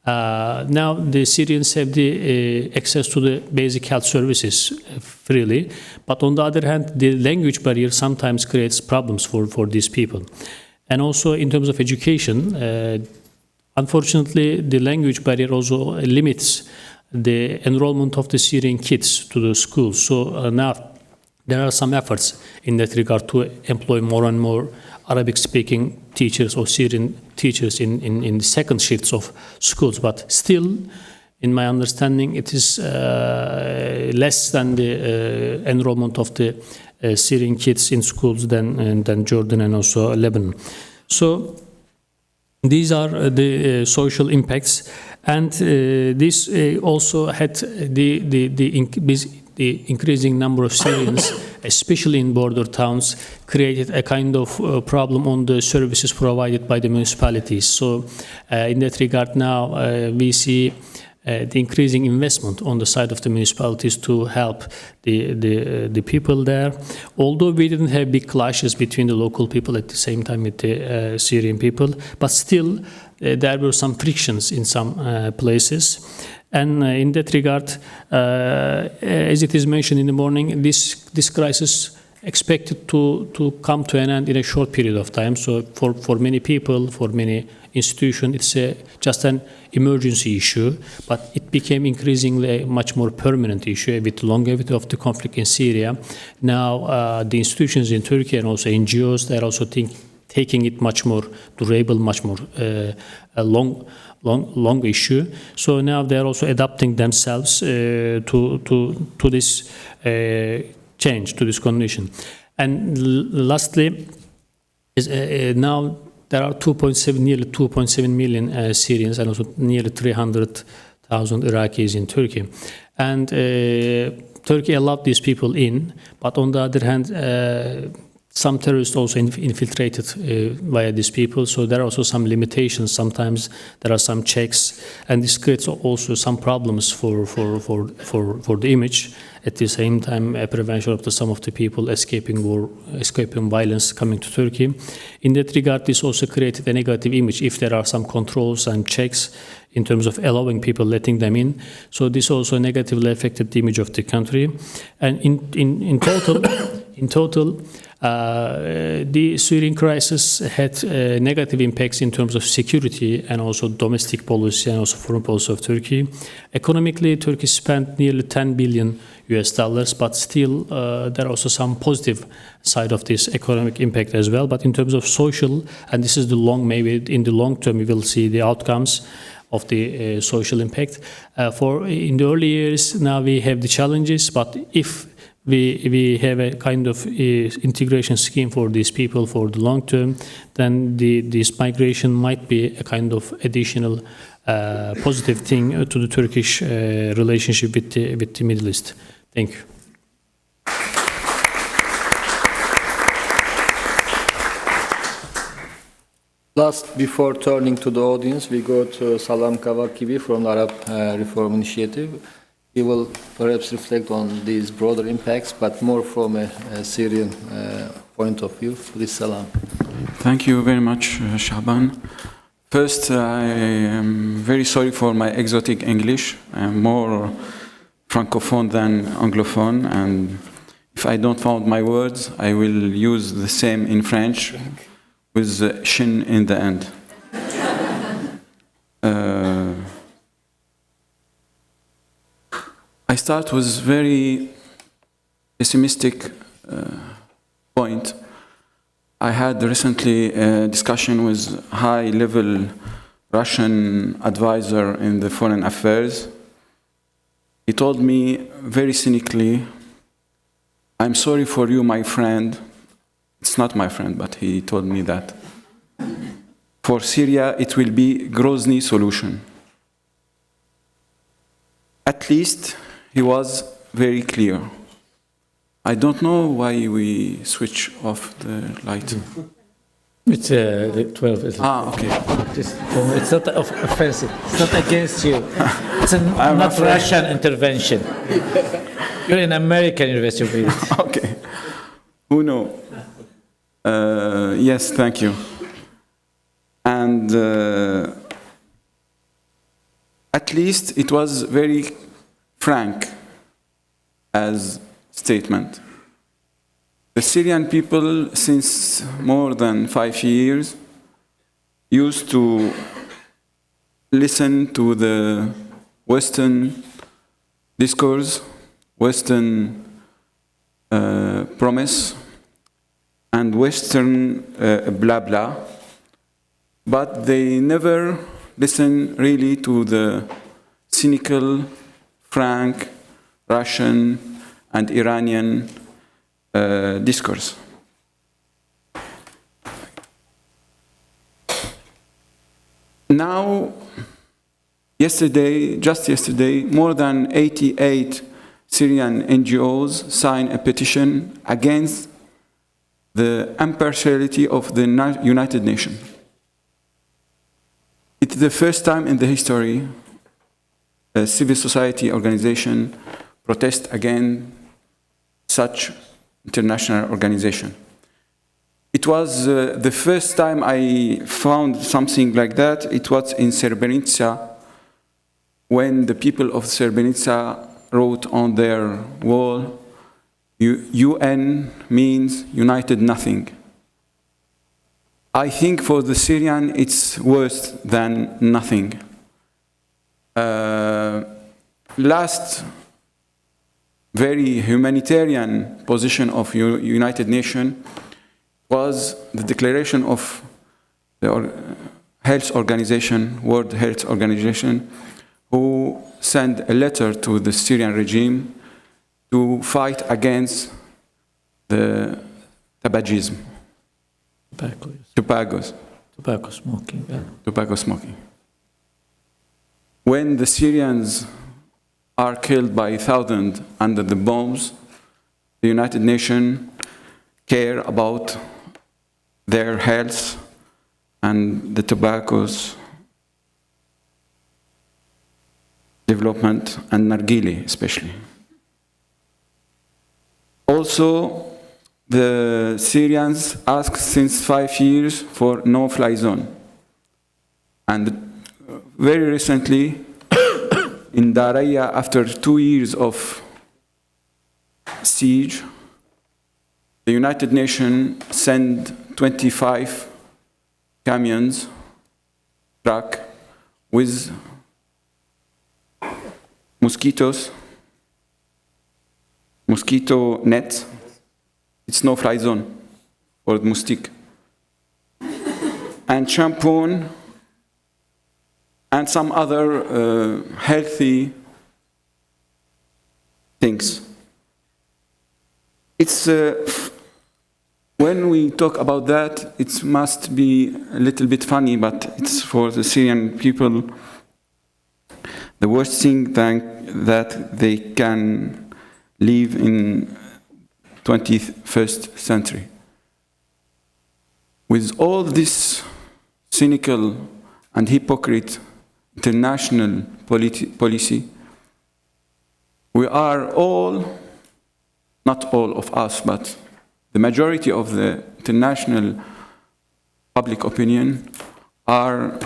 Now, the Syrians have the access to the basic health services freely, but on the other hand, the language barrier sometimes creates problems for these people. And also, in terms of education, unfortunately, the language barrier also limits the enrollment of the Syrian kids to the schools. So now, there are some efforts in that regard to employ more and more Arabic-speaking teachers or Syrian teachers in the second shifts of schools. But still, in my understanding, it is less than the enrollment of the Syrian kids in schools than Jordan and also Lebanon. So these are the social impacts, and this also had the increasing number of Syrians, especially in border towns, created a kind of problem on the services provided by the municipalities. So in that regard now, we see the increasing investment on the side of the municipalities to help the people there. Although we didn't have big clashes between the local people at the same time with the Syrian people, but still there were some frictions in some places. And in that regard, as it is mentioned in the morning, this crisis expected to come to an end in a short period of time. So for many people, for many institutions, it's just an emergency issue, but it became increasingly a much more permanent issue with the longevity of the conflict in Syria. Now the institutions in Turkey and also NGOs, they're also taking it much more durable, much more long issue. So now they're also adapting themselves to this change, to this condition. And lastly, now there are nearly 2.7 million Syrians and also nearly 300,000 Iraqis in Turkey. And Turkey allowed these people in, but on the other hand, some terrorists also infiltrated via these people, so there are also some limitations. Sometimes there are some checks, and this creates also some problems for the image. At the same time, a prevention of some of the people escaping war, escaping violence, coming to Turkey. In that regard, this also created a negative image if there are some controls and checks in terms of allowing people, letting them in. So this also negatively affected the image of the country. And in total, the Syrian crisis had negative impacts in terms of security and also domestic policy and also foreign policy of Turkey. Economically, Turkey spent nearly $10 billion, but still there are also some positive side of this economic impact as well. But in terms of social, and this is maybe in the long term, we will see the outcomes of the social impact. In the early years, now we have the challenges, but if we have a kind of integration scheme for these people for the long term, then this migration might be a kind of additional positive thing to the Turkish relationship with the Middle East. Thank you. Last, before turning to the audience, we go to Salam Kavakibi from the Arab Reform Initiative. He will perhaps reflect on these broader impacts, but more from a Syrian point of view. Please, Salam. Thank you very much, Shaban. First, I am very sorry for my exotic English. I am more francophone than anglophone, and if I don't find my words, I will use the same in French with shin in the end. I start with very pessimistic point. I had recently a discussion with high-level Russian advisor in the foreign affairs. He told me very cynically, "I'm sorry for you, my friend." It's not my friend, but he told me that. For Syria, it will be Grozny solution. At least he was very clear. I don't know why we switch off the light. It's the 12. Okay. It's not offensive. It's not against you. It's not afraid. Russian intervention. You're in American University of Beirut. Okay. Who knows? Yes, thank you. And at least it was very frank as statement. The Syrian people, since more than 5 years, used to listen to the Western discourse, Western promise, and Western blah blah, but they never listen really to the cynical, frank, Russian and Iranian discourse. Now, just yesterday, more than 88 Syrian NGOs signed a petition against the impartiality of the United Nations. It's the first time in the history a civil society organization protests against such international organization. It was the first time I found something like that. It was in Srebrenica, when the people of Srebrenica wrote on their wall, UN means united nothing. I think for the Syrian it's worse than nothing. Last very humanitarian position of United Nations was the declaration of the Health Organization, World Health Organization, who sent a letter to the Syrian regime to fight against the tabagism. Tobacco smoking. Yeah. Tobacco smoking. When the Syrians are killed by thousands under the bombs, the United Nations care about their health and the tobacco's development, and nargile especially. Also, the Syrians ask since 5 years for no-fly zone. And very recently, in Daraya, after 2 years of siege, the United Nations sent 25 camions, truck, with mosquito nets. It's no-fly zone for the mosquito. And shampoo and some other healthy things. It's when we talk about that, it must be a little bit funny, but it's for the Syrian people the worst thing that they can live in 21st century. With all this cynical and hypocrite international policy, we are all, not all of us, but the majority of the international public opinion are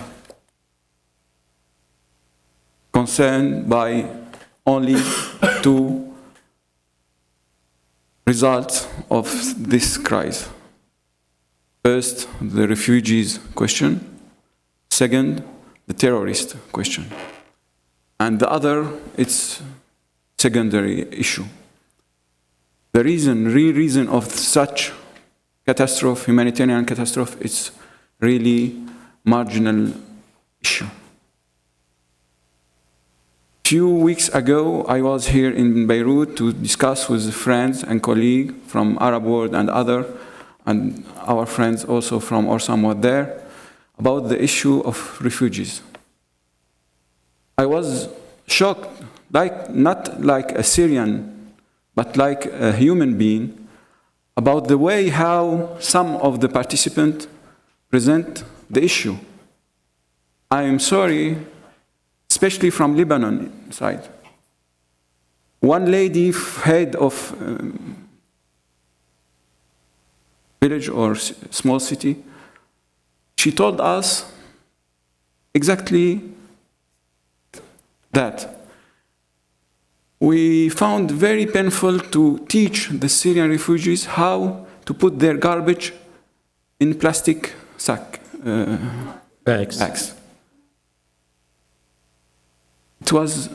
concerned by only two results of this crisis. First, the refugees question. Second, the terrorist question. And the other, it's secondary issue. The real reason of such catastrophe, humanitarian catastrophe, is really marginal issue. Few weeks ago, I was here in Beirut to discuss with friends and colleagues from Arab world and and our friends also from ORSAM were there, about the issue of refugees. I was shocked, not like a Syrian, but like a human being, about the way how some of the participants present the issue. I am sorry, especially from Lebanon side. One lady, head of village or small city, she told us exactly that. We found very painful to teach the Syrian refugees how to put their garbage in plastic bags. It was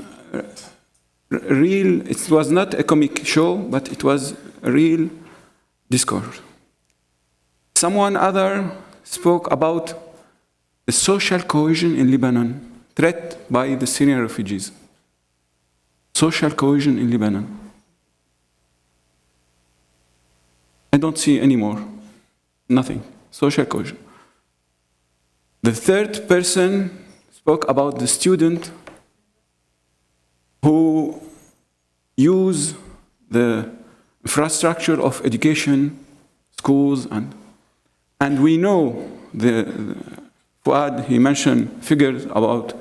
real, it was not a comic show, but it was a real discourse. Someone other spoke about the social cohesion in Lebanon, threat by the Syrian refugees. Social cohesion in Lebanon. I don't see anymore. Nothing. Social cohesion. The third person spoke about the student who use the infrastructure of education, schools, and we know Fuad, he mentioned figures about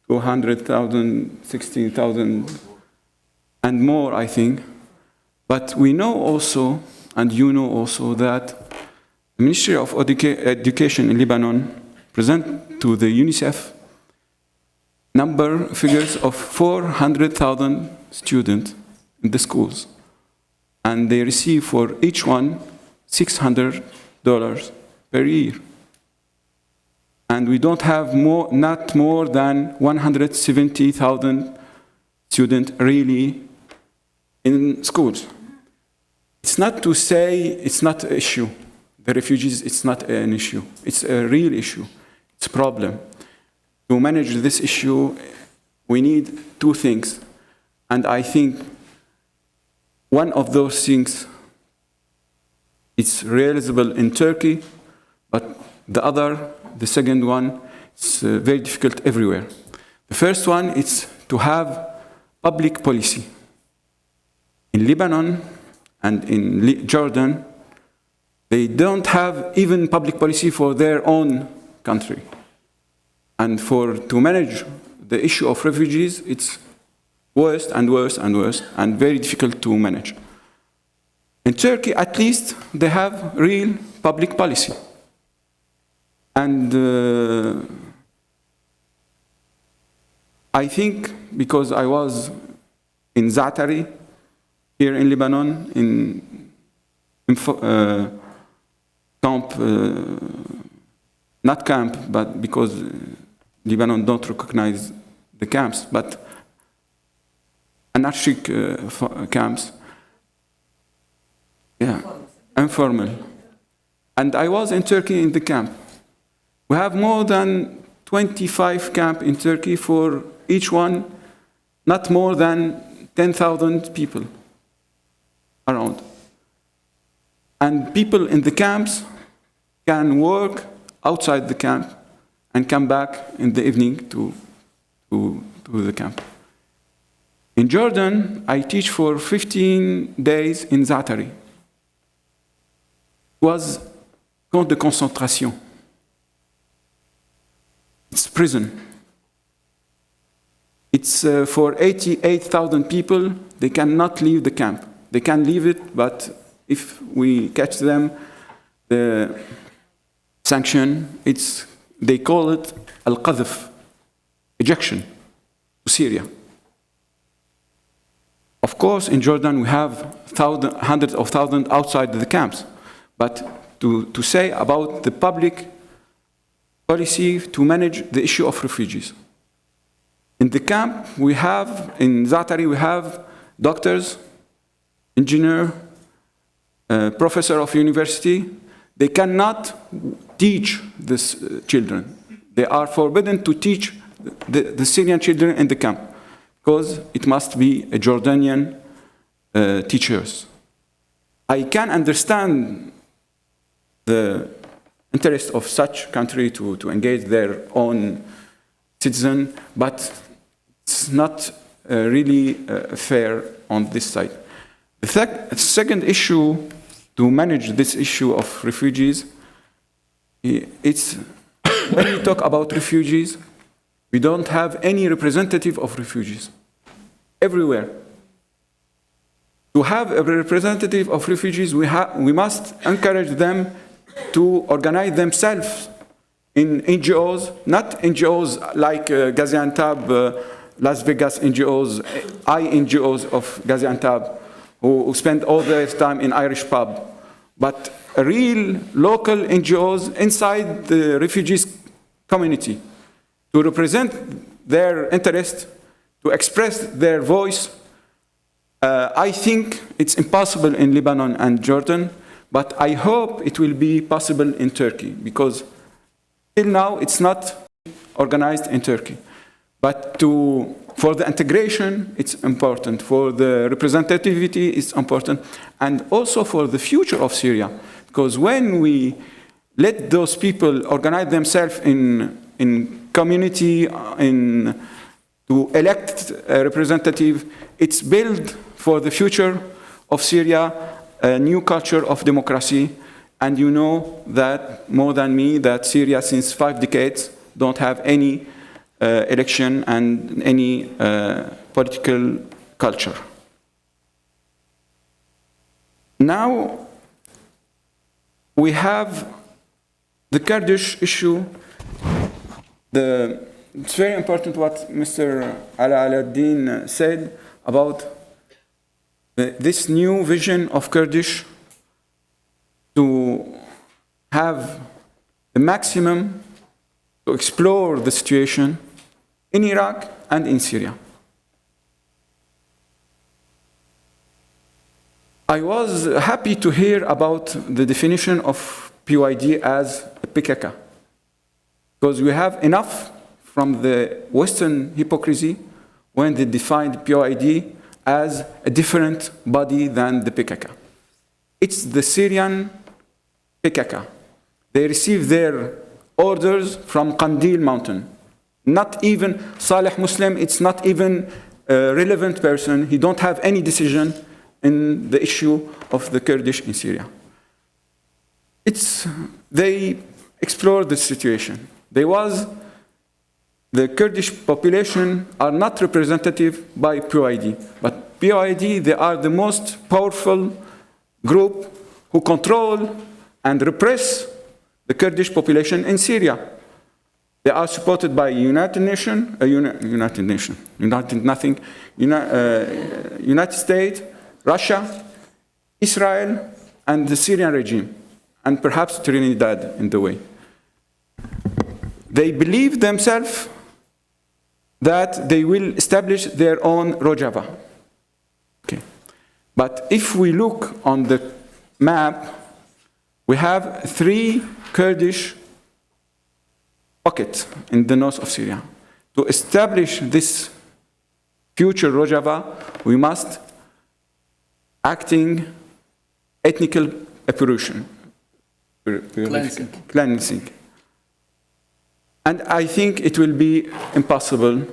200,000, 16,000, and more, I think. But we know also, and you know also, that the Ministry of Education in Lebanon present to the UNICEF figures of 400,000 students in the schools. And they receive for each one $600 per year. And we don't have not more than 170,000 students really in schools. It's not to say it's not an issue. The refugees, it's not an issue. It's a real issue. It's a problem. To manage this issue, we need two things. And I think one of those things is realizable in Turkey, but the second one, is very difficult everywhere. The first one is to have public policy. In Lebanon and in Jordan, they don't have even public policy for their own country. And to manage the issue of refugees, it's worse and worse and worse, and very difficult to manage. In Turkey, at least, they have real public policy. And I think, because I was in Zaatari, here in Lebanon, in camp, not camp, but because Lebanon don't recognize the camps, but anarchic camps. Yeah, informal. And I was in Turkey in the camp. We have more than 25 camps in Turkey, for each one, not more than 10,000 people around. And people in the camps can work outside the camp and come back in the evening to the camp. In Jordan, I teach for 15 days in Zaatari. It was camp de concentration. It's prison. It's for 88,000 people. They cannot leave the camp. They can leave it, but if we catch them, the sanction, they call it al-qadhf, ejection to Syria. Of course, in Jordan we have hundreds of thousands outside the camps, but to say about the public policy to manage the issue of refugees. In the camp we have, in Zaatari we have doctors, engineer, professor of university. They cannot teach these children. They are forbidden to teach the Syrian children in the camp because it must be a Jordanian teachers. I can understand the interest of such country to engage their own citizen, but it's not really fair on this side. The second issue to manage this issue of refugees, it's when we talk about refugees, we don't have any representative of refugees everywhere. To have a representative of refugees, we must encourage them to organize themselves in NGOs, not NGOs like Gaziantep, Las Vegas NGOs, NGOs of Gaziantep, who spend all their time in Irish pub, but real local NGOs inside the refugees community to represent their interest, to express their voice. I think it's impossible in Lebanon and Jordan, but I hope it will be possible in Turkey, because till now it's not organized in Turkey. But for the integration, it's important. For the representativity, it's important. And also for the future of Syria. Because when we let those people organize themselves in community, to elect a representative, it's built for the future of Syria, a new culture of democracy. And you know that more than me, that Syria since 5 decades don't have any election and any political culture. Now we have the Kurdish issue. It's very important what Mr. Ala-Al-Din said about this new vision of Kurdish to have the maximum to explore the situation in Iraq and in Syria. I was happy to hear about the definition of PYD as a PKK, because we have enough from the Western hypocrisy when they defined PYD as a different body than the PKK. It's the Syrian PKK. They receive their orders from Qandil mountain. Not even Saleh Muslim, it's not even a relevant person. He don't have any decision in the issue of the Kurdish in Syria. They explored the situation. The Kurdish population are not representative by PYD, but PYD, they are the most powerful group who control and repress the Kurdish population in Syria. They are supported by United States, Russia, Israel, and the Syrian regime, and perhaps Trinidad in the way. They believe themselves that they will establish their own Rojava. Okay. But if we look on the map, we have 3 Kurdish pockets in the north of Syria. To establish this future Rojava, we must acting ethnical epurushin, cleansing. And I think it will be impossible,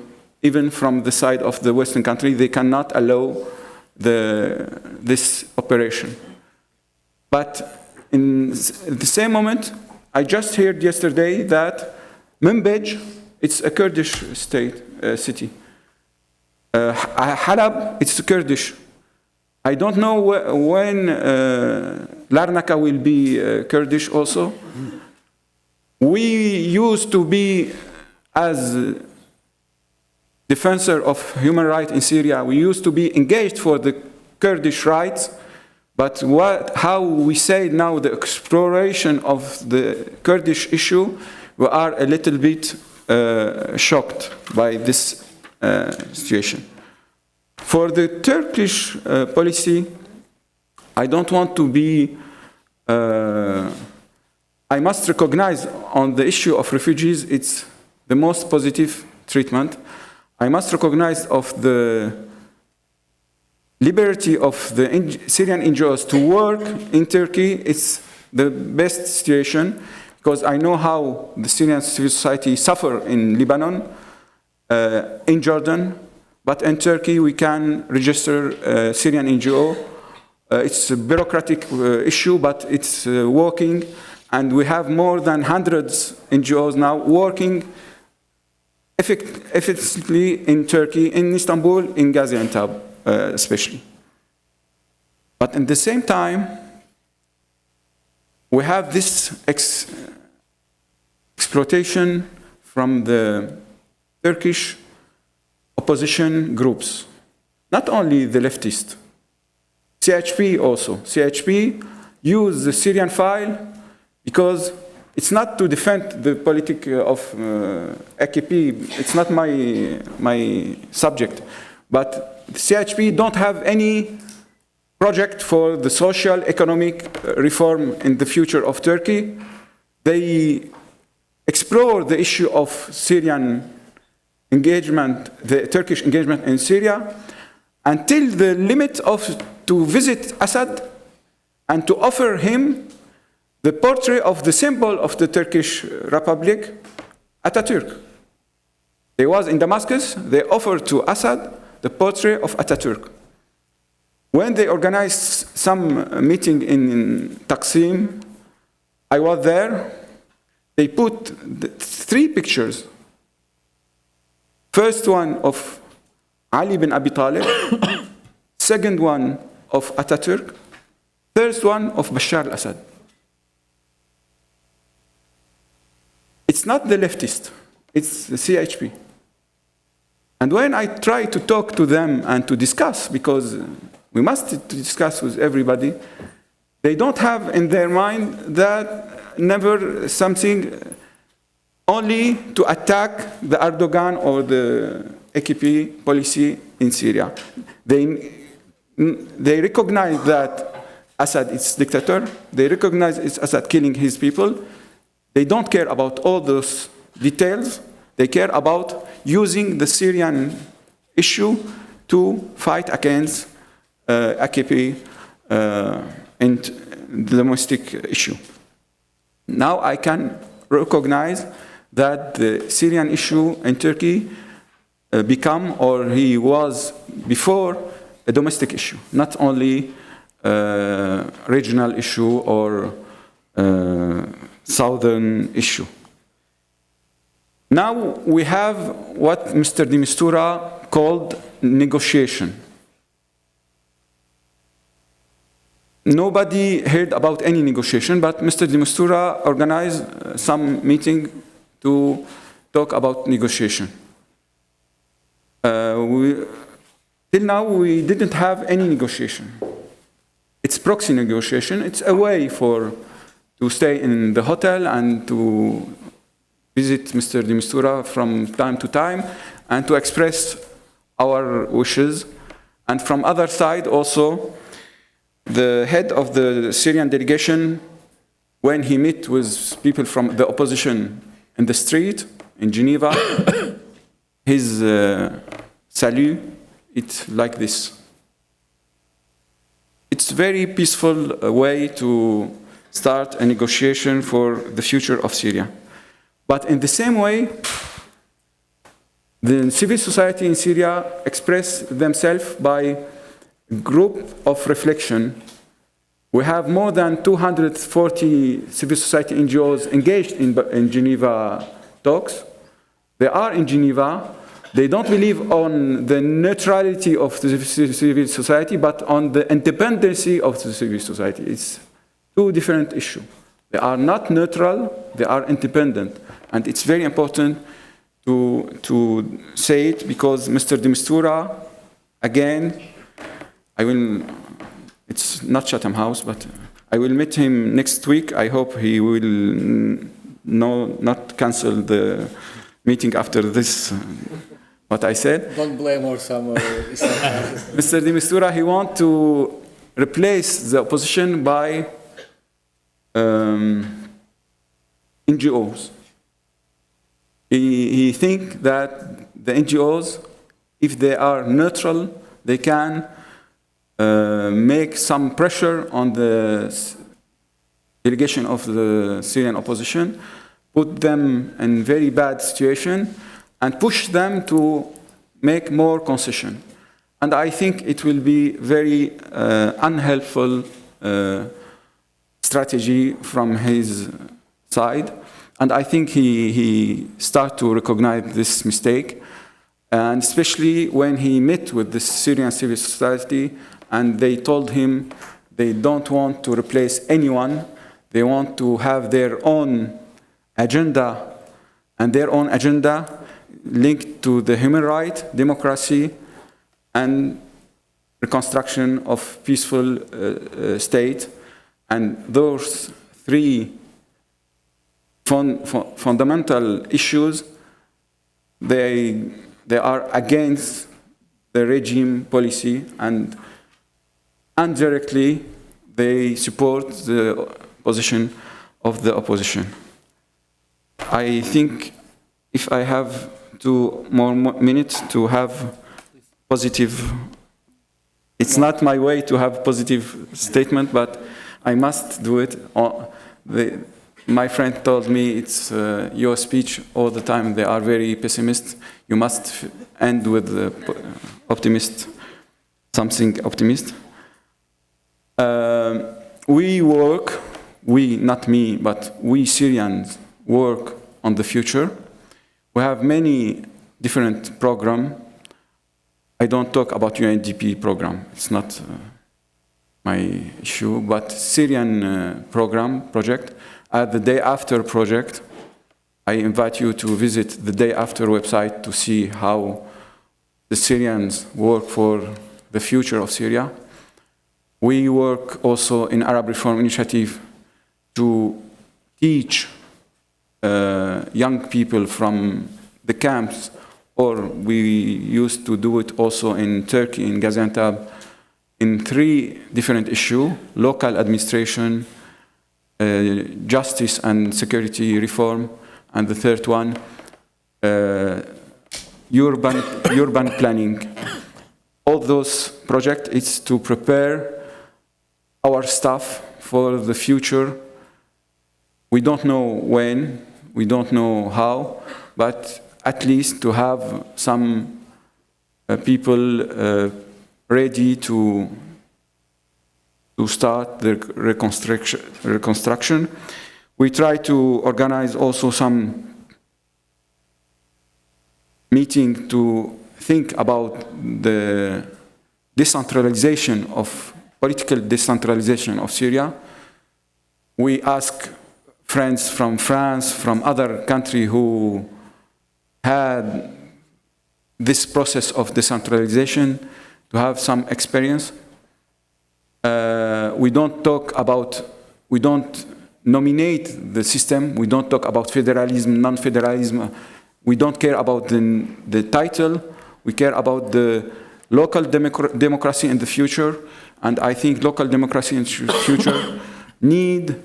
even from the side of the Western country. They cannot allow this operation. But in the same moment, I just heard yesterday that Manbij, it's a Kurdish city. Halab, it's Kurdish. I don't know when Larnaca will be Kurdish also. We used to be as defender of human rights in Syria. We used to be engaged for the Kurdish rights, but how we say now the exploration of the Kurdish issue, we are a little bit shocked by this situation. For the Turkish policy, I don't want to be, I must recognize on the issue of refugees, it's the most positive treatment. I must recognize of the liberty of the Syrian NGOs to work in Turkey. It's the best situation because I know how the Syrian civil society suffer in Lebanon, in Jordan, but in Turkey we can register a Syrian NGO. It's a bureaucratic issue, but it's working, and we have more than hundreds NGOs now working efficiently in Turkey, in Istanbul, in Gaziantep especially. But at the same time, we have this exploitation from the Turkish opposition groups, not only the leftist, CHP also. CHP use the Syrian file because it's not to defend the politic of AKP, it's not my subject, but the CHP don't have any project for the social economic reform in the future of Turkey. They explore the issue of Syrian engagement, the Turkish engagement in Syria, until the limit of to visit Assad and to offer him the portrait of the symbol of the Turkish Republic, Atatürk. They was in Damascus, they offered to Assad the portrait of Atatürk. When they organized some meeting in Taksim, I was there, they put three pictures. First one of Ali bin Abi Talib, second one of Atatürk, third one of Bashar al-Assad. It's not the leftist, it's the CHP. And when I try to talk to them and to discuss, because we must discuss with everybody, they don't have in their mind that never something only to attack the Erdogan or the AKP policy in Syria. They recognize that Assad is dictator, they recognize it's Assad killing his people. They don't care about all those details. They care about using the Syrian issue to fight against AKP and the domestic issue. Now I can recognize that the Syrian issue in Turkey become, or he was before, a domestic issue, not only a regional issue or southern issue. Now we have what Mr. de Mistura called negotiation. Nobody heard about any negotiation, but Mr. de Mistura organized some meeting to talk about negotiation. Till now we didn't have any negotiation. It's proxy negotiation. It's a way to stay in the hotel and to visit Mr. de Mistura from time to time and to express our wishes. And from other side also, the head of the Syrian delegation, when he met with people from the opposition in the street in Geneva, his salute, it's like this. It's a very peaceful way to start a negotiation for the future of Syria. But in the same way, the civil society in Syria expressed themselves by a group of reflection. We have more than 240 civil society NGOs engaged in Geneva talks. They are in Geneva. They don't believe on the neutrality of the civil society, but on the independency of the civil society. It's two different issues. They are not neutral, they are independent. And it's very important to say it because Mr. de Mistura, again, it's not Chatham House, but I will meet him next week. I hope he will not cancel the meeting after this, what I said. Don't blame ORSAM or Issam. Mr. de Mistura, he wants to replace the opposition by NGOs. He thinks that the NGOs, if they are neutral, they can make some pressure on the delegation of the Syrian opposition, put them in very bad situation, and push them to make more concession. And I think it will be very unhelpful strategy from his side. And I think he started to recognize this mistake, and especially when he met with the Syrian civil society, and they told him they don't want to replace anyone, they want to have their own agenda, and their own agenda linked to the human rights, democracy, and reconstruction of peaceful state. And those three fundamental issues, they are against the regime policy, and indirectly they support the position of the opposition. I think if I have 2 more minutes to have positive, it's not my way to have positive statement, but I must do it. My friend told me it's your speech all the time. They are very pessimist. You must end with optimist, something optimist. We, not me, but we Syrians work on the future. We have many different programs. I don't talk about UNDP program. It's not my issue, but Syrian project. At the Day After project, I invite you to visit the Day After website to see how the Syrians work for the future of Syria. We work also in Arab Reform Initiative to teach young people from the camps, or we used to do it also in Turkey, in Gaziantep, in 3 different issues: local administration, justice and security reform, and the third one, urban planning. All those projects is to prepare our staff for the future. We don't know when, we don't know how, but at least to have some people ready to start the reconstruction. We try to organize also some meeting to think about the decentralization of political decentralization of Syria. We ask friends from France, from other countries who had this process of decentralization to have some experience. We don't nominate the system. We don't talk about federalism, non-federalism. We don't care about the title. We care about the local democracy in the future. And I think local democracy in the future need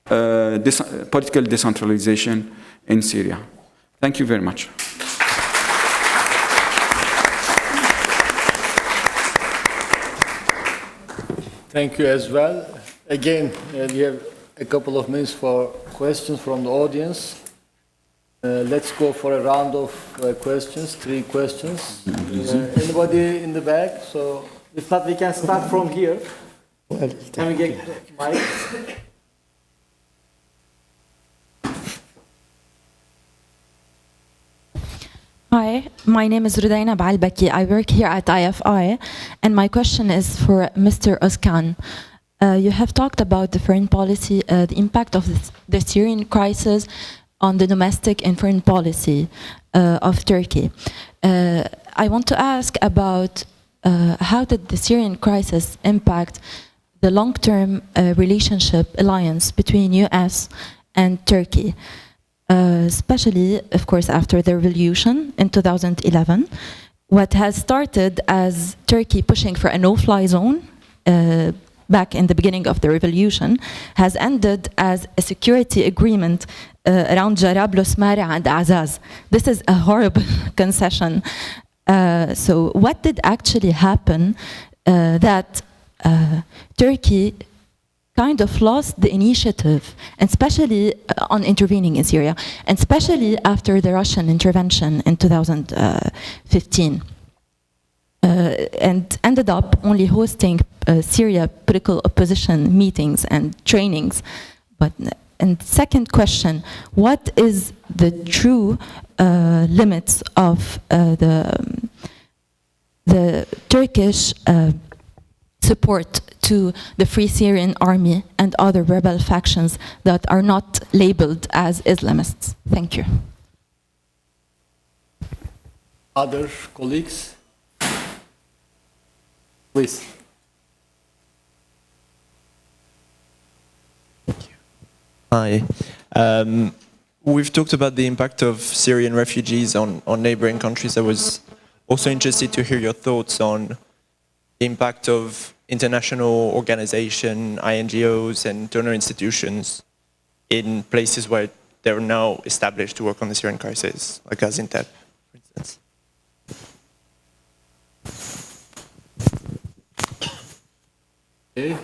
political decentralization in Syria. Thank you very much. Thank you as well. Again, we have a couple of minutes for questions from the audience. Let's go for a round of questions, 3 questions. Anybody in the back? So, if not, we can start from here. Can we get Mike? Hi, my name is Rudaina Balbaki. I work here at IFI, and my question is for Mr. Özkan. You have talked about the foreign policy, the impact of the Syrian crisis on the domestic and foreign policy of Turkey. I want to ask about how did the Syrian crisis impact the long-term relationship alliance between US and Turkey, especially, of course, after the revolution in 2011. What has started as Turkey pushing for a no-fly zone back in the beginning of the revolution has ended as a security agreement around Jarablus, Mara and Azaz. This is a horrible concession. So what did actually happen that Turkey kind of lost the initiative, and especially on intervening in Syria, and especially after the Russian intervention in 2015, and ended up only hosting Syria political opposition meetings and trainings. And second question, what is the true limits of the Turkish support to the Free Syrian Army and other rebel factions that are not labeled as Islamists? Thank you. Other colleagues? Please. Hi. We've talked about the impact of Syrian refugees on neighboring countries. I was also interested to hear your thoughts on the impact of international organizations, INGOs, and donor institutions in places where they're now established to work on the Syrian crisis, like Gaziantep, for instance. Okay.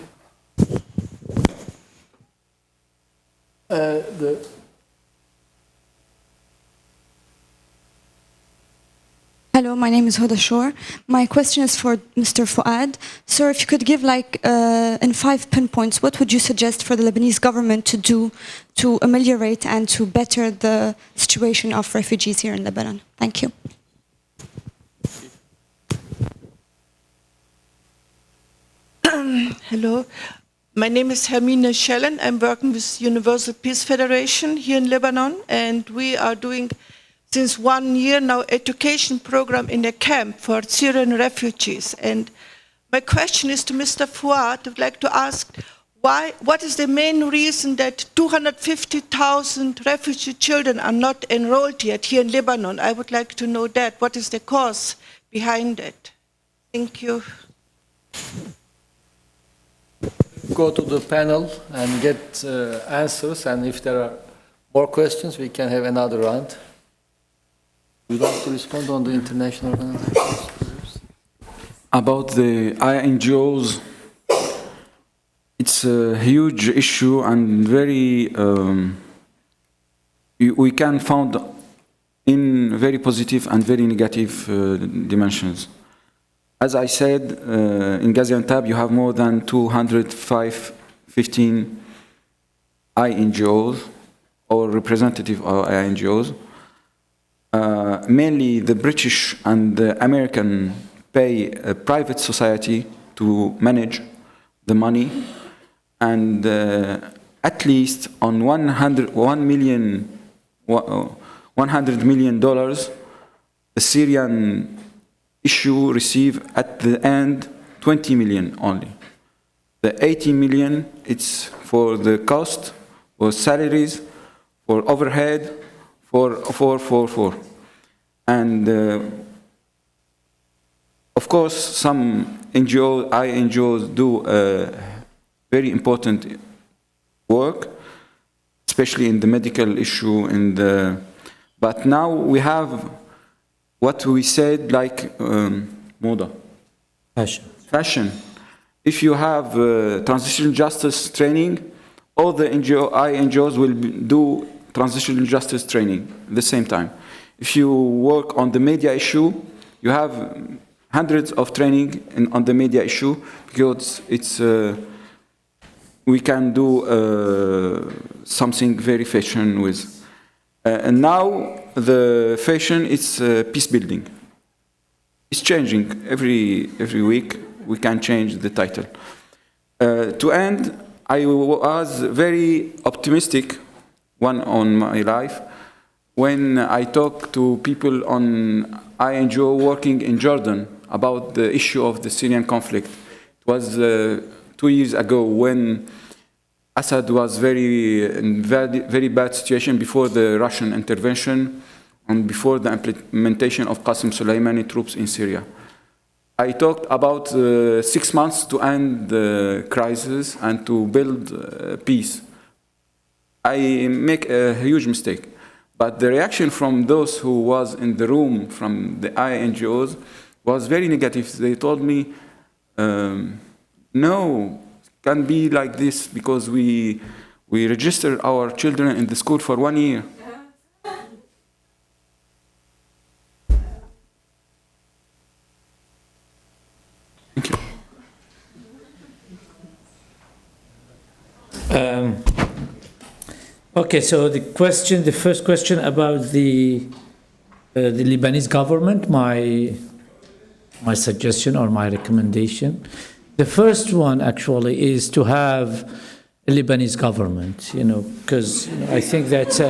Hello, my name is Hoda Shor. My question is for Mr. Fouad. Sir, if you could give in 5 pinpoints, what would you suggest for the Lebanese government to do to ameliorate and to better the situation of refugees here in Lebanon? Thank you. Hello, my name is Hermine Schellen. I'm working with Universal Peace Federation here in Lebanon, and we are doing since 1 year now education program in a camp for Syrian refugees. And my question is to Mr. Fouad. I would like to ask what is the main reason that 250,000 refugee children are not enrolled yet here in Lebanon? I would like to know that. What is the cause behind it? Thank you. Go to the panel and get answers, and if there are more questions, we can have another round. Would you like to respond on the international organizations? About the INGOs, it's a huge issue and very, we can find in very positive and very negative dimensions. As I said, in Gaziantep you have more than 215 INGOs or representative INGOs. Mainly the British and the American pay a private society to manage the money, and at least on $100 million, the Syrian issue receive at the end 20 million only. The 80 million, it's for the cost, for salaries, for overhead, for. And of course, some INGOs do very important work, especially in the medical issue. But now we have what we said, like moda. Fashion. If you have transitional justice training, all the INGOs will do transitional justice training at the same time. If you work on the media issue, you have hundreds of training on the media issue, because we can do something very fashion with. And now the fashion is peace building. It's changing every week. We can change the title. To end, I was very optimistic one on my life. When I talk to people on INGO working in Jordan about the issue of the Syrian conflict, it was 2 years ago when Assad was in very bad situation before the Russian intervention and before the implementation of Qasem Soleimani troops in Syria. I talked about 6 months to end the crisis and to build peace. I make a huge mistake, but the reaction from those who was in the room from the INGOs was very negative. They told me, no, it can't be like this because we register our children in the school for 1 year. Thank you. Okay, so the first question about the Lebanese government, my suggestion or my recommendation. The first one actually is to have a Lebanese government, because I think that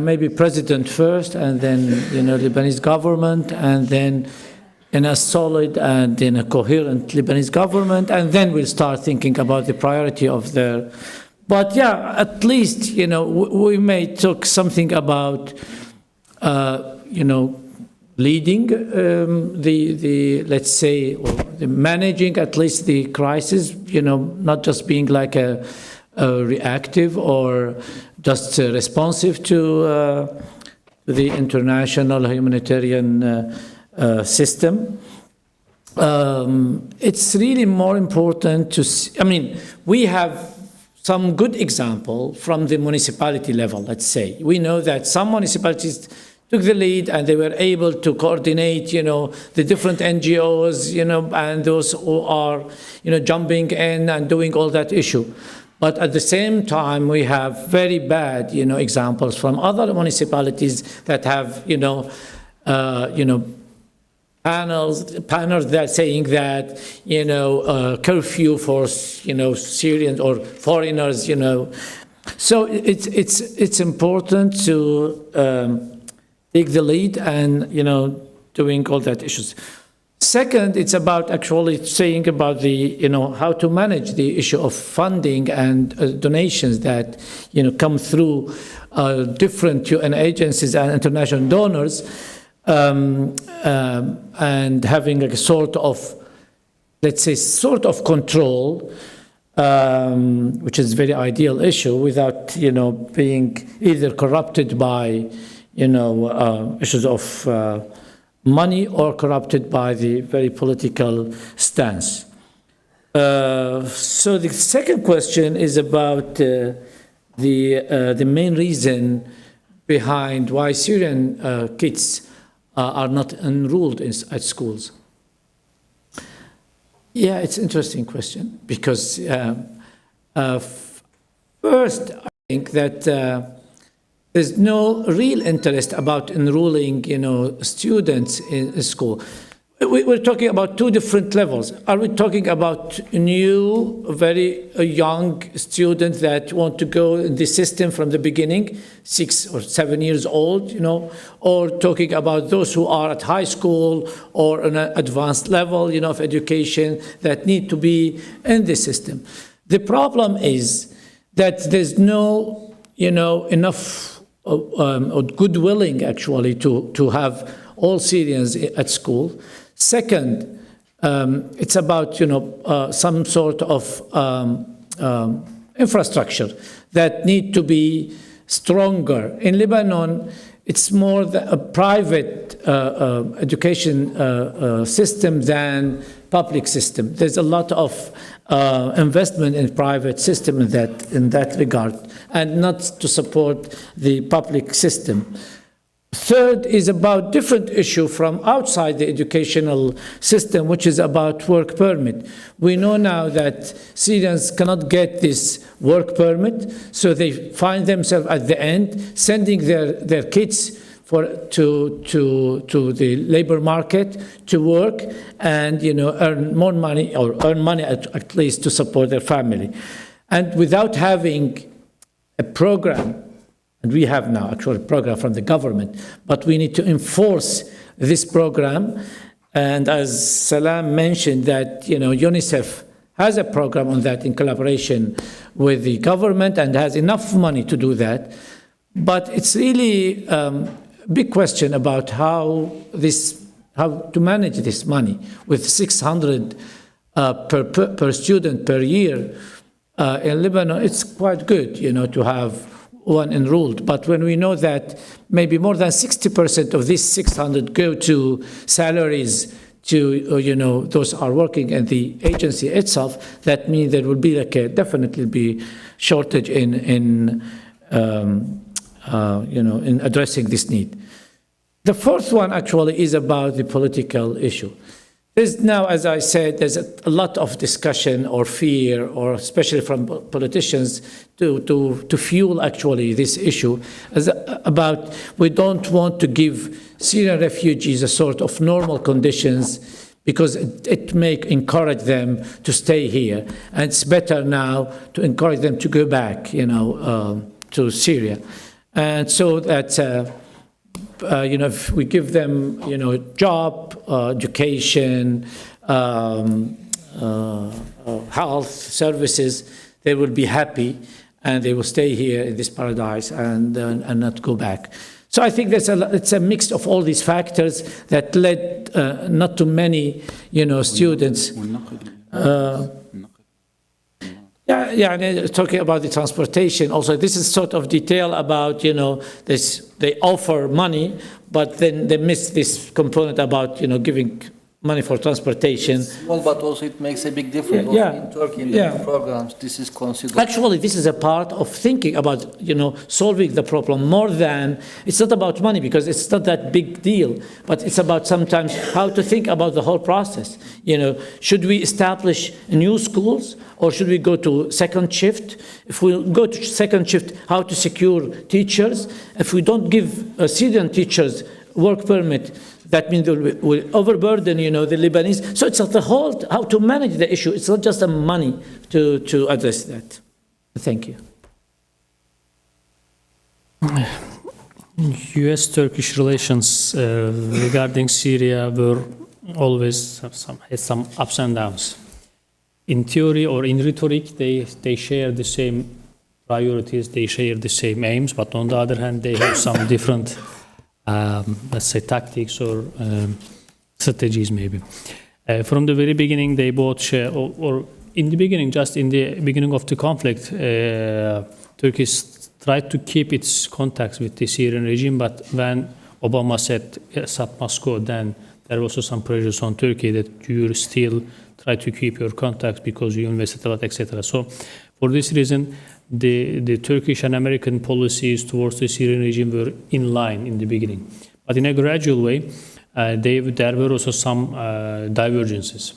maybe president first, and then Lebanese government, and then in a solid and in a coherent Lebanese government, and then we'll start thinking about the priority of their. But yeah, at least we may talk something about leading the let's say, or the managing at least the crisis. Not just being like a reactive or just responsive to the international humanitarian system. It's really more important to see, we have some good example from the municipality level, let's say. We know that some municipalities took the lead and they were able to coordinate, the different NGOs, and those who are, jumping in and doing all that issue. But at the same time, we have very bad, examples from other municipalities that have, panels that saying that curfew for Syrians or foreigners. So it's important to take the lead and doing all that issues. Second, it's about actually saying about the how to manage the issue of funding and donations that come through different UN agencies and international donors. And having a sort of, let's say, control, which is a very ideal issue, without being either corrupted by issues of money or corrupted by the very political stance. So the second question is about the main reason behind why Syrian kids are not enrolled at schools. Yeah, it's an interesting question because first, I think that there's no real interest about enrolling, students in school. We're talking about two different levels. Are we talking about new, very young students that want to go in the system from the beginning, 6 or 7 years old, or talking about those who are at high school or on an advanced level, of education that need to be in the system? The problem is that there's no, enough good willing actually to have all Syrians at school. Second, it's about some sort of infrastructure that need to be stronger. In Lebanon, it's more a private education system than public system. There's a lot of investment in private system in that regard, and not to support the public system. Third is about different issue from outside the educational system, which is about work permit. We know now that Syrians cannot get this work permit, so they find themselves at the end sending their kids to the labor market to work and earn more money or earn money at least to support their family. And without having a program, and we have now actually a program from the government, but we need to enforce this program. And as Salam mentioned, that UNICEF has a program on that in collaboration with the government and has enough money to do that. But it's really a big question about how to manage this money with 600 per student per year. In Lebanon, it's quite good, to have one enrolled. But when we know that maybe more than 60% of these 600 go to salaries to those are working in the agency itself, that means there will be definitely be shortage in addressing this need. The fourth one actually is about the political issue. There's now, as I said, there's a lot of discussion or fear, or especially from politicians, to fuel actually this issue about we don't want to give Syrian refugees a sort of normal conditions because it may encourage them to stay here. And it's better now to encourage them to go back, to Syria. And so that if we give them, job, education, health services, they will be happy and they will stay here in this paradise and not go back. So I think it's a mix of all these factors that led not too many, students. Talking about the transportation, also this is sort of detail about, they offer money, but then they miss this component about, giving money for transportation. Well, but also it makes a big difference. In Turkey, in the programs, this is considered. Actually, this is a part of thinking about, solving the problem more than, it's not about money because it's not that big deal, but it's about sometimes how to think about the whole process. Should we establish new schools or should we go to second shift? If we go to second shift, how to secure teachers? If we don't give Syrian teachers work permit, that means we'll overburden, the Lebanese. So it's the whole, how to manage the issue. It's not just the money to address that. Thank you. US-Turkish relations regarding Syria were always had some ups and downs. In theory or in rhetoric, they share the same priorities, they share the same aims, but on the other hand, they have some different let's say tactics or strategies maybe. From the very beginning, they both share, or in the beginning, just in the beginning of the conflict, Turkey tried to keep its contacts with the Syrian regime, but when Obama said Assad must go, then there was also some pressures on Turkey that you still try to keep your contacts because you invested a lot, etc. So for this reason, the Turkish and American policies towards the Syrian regime were in line in the beginning. But in a gradual way, there were also some divergences.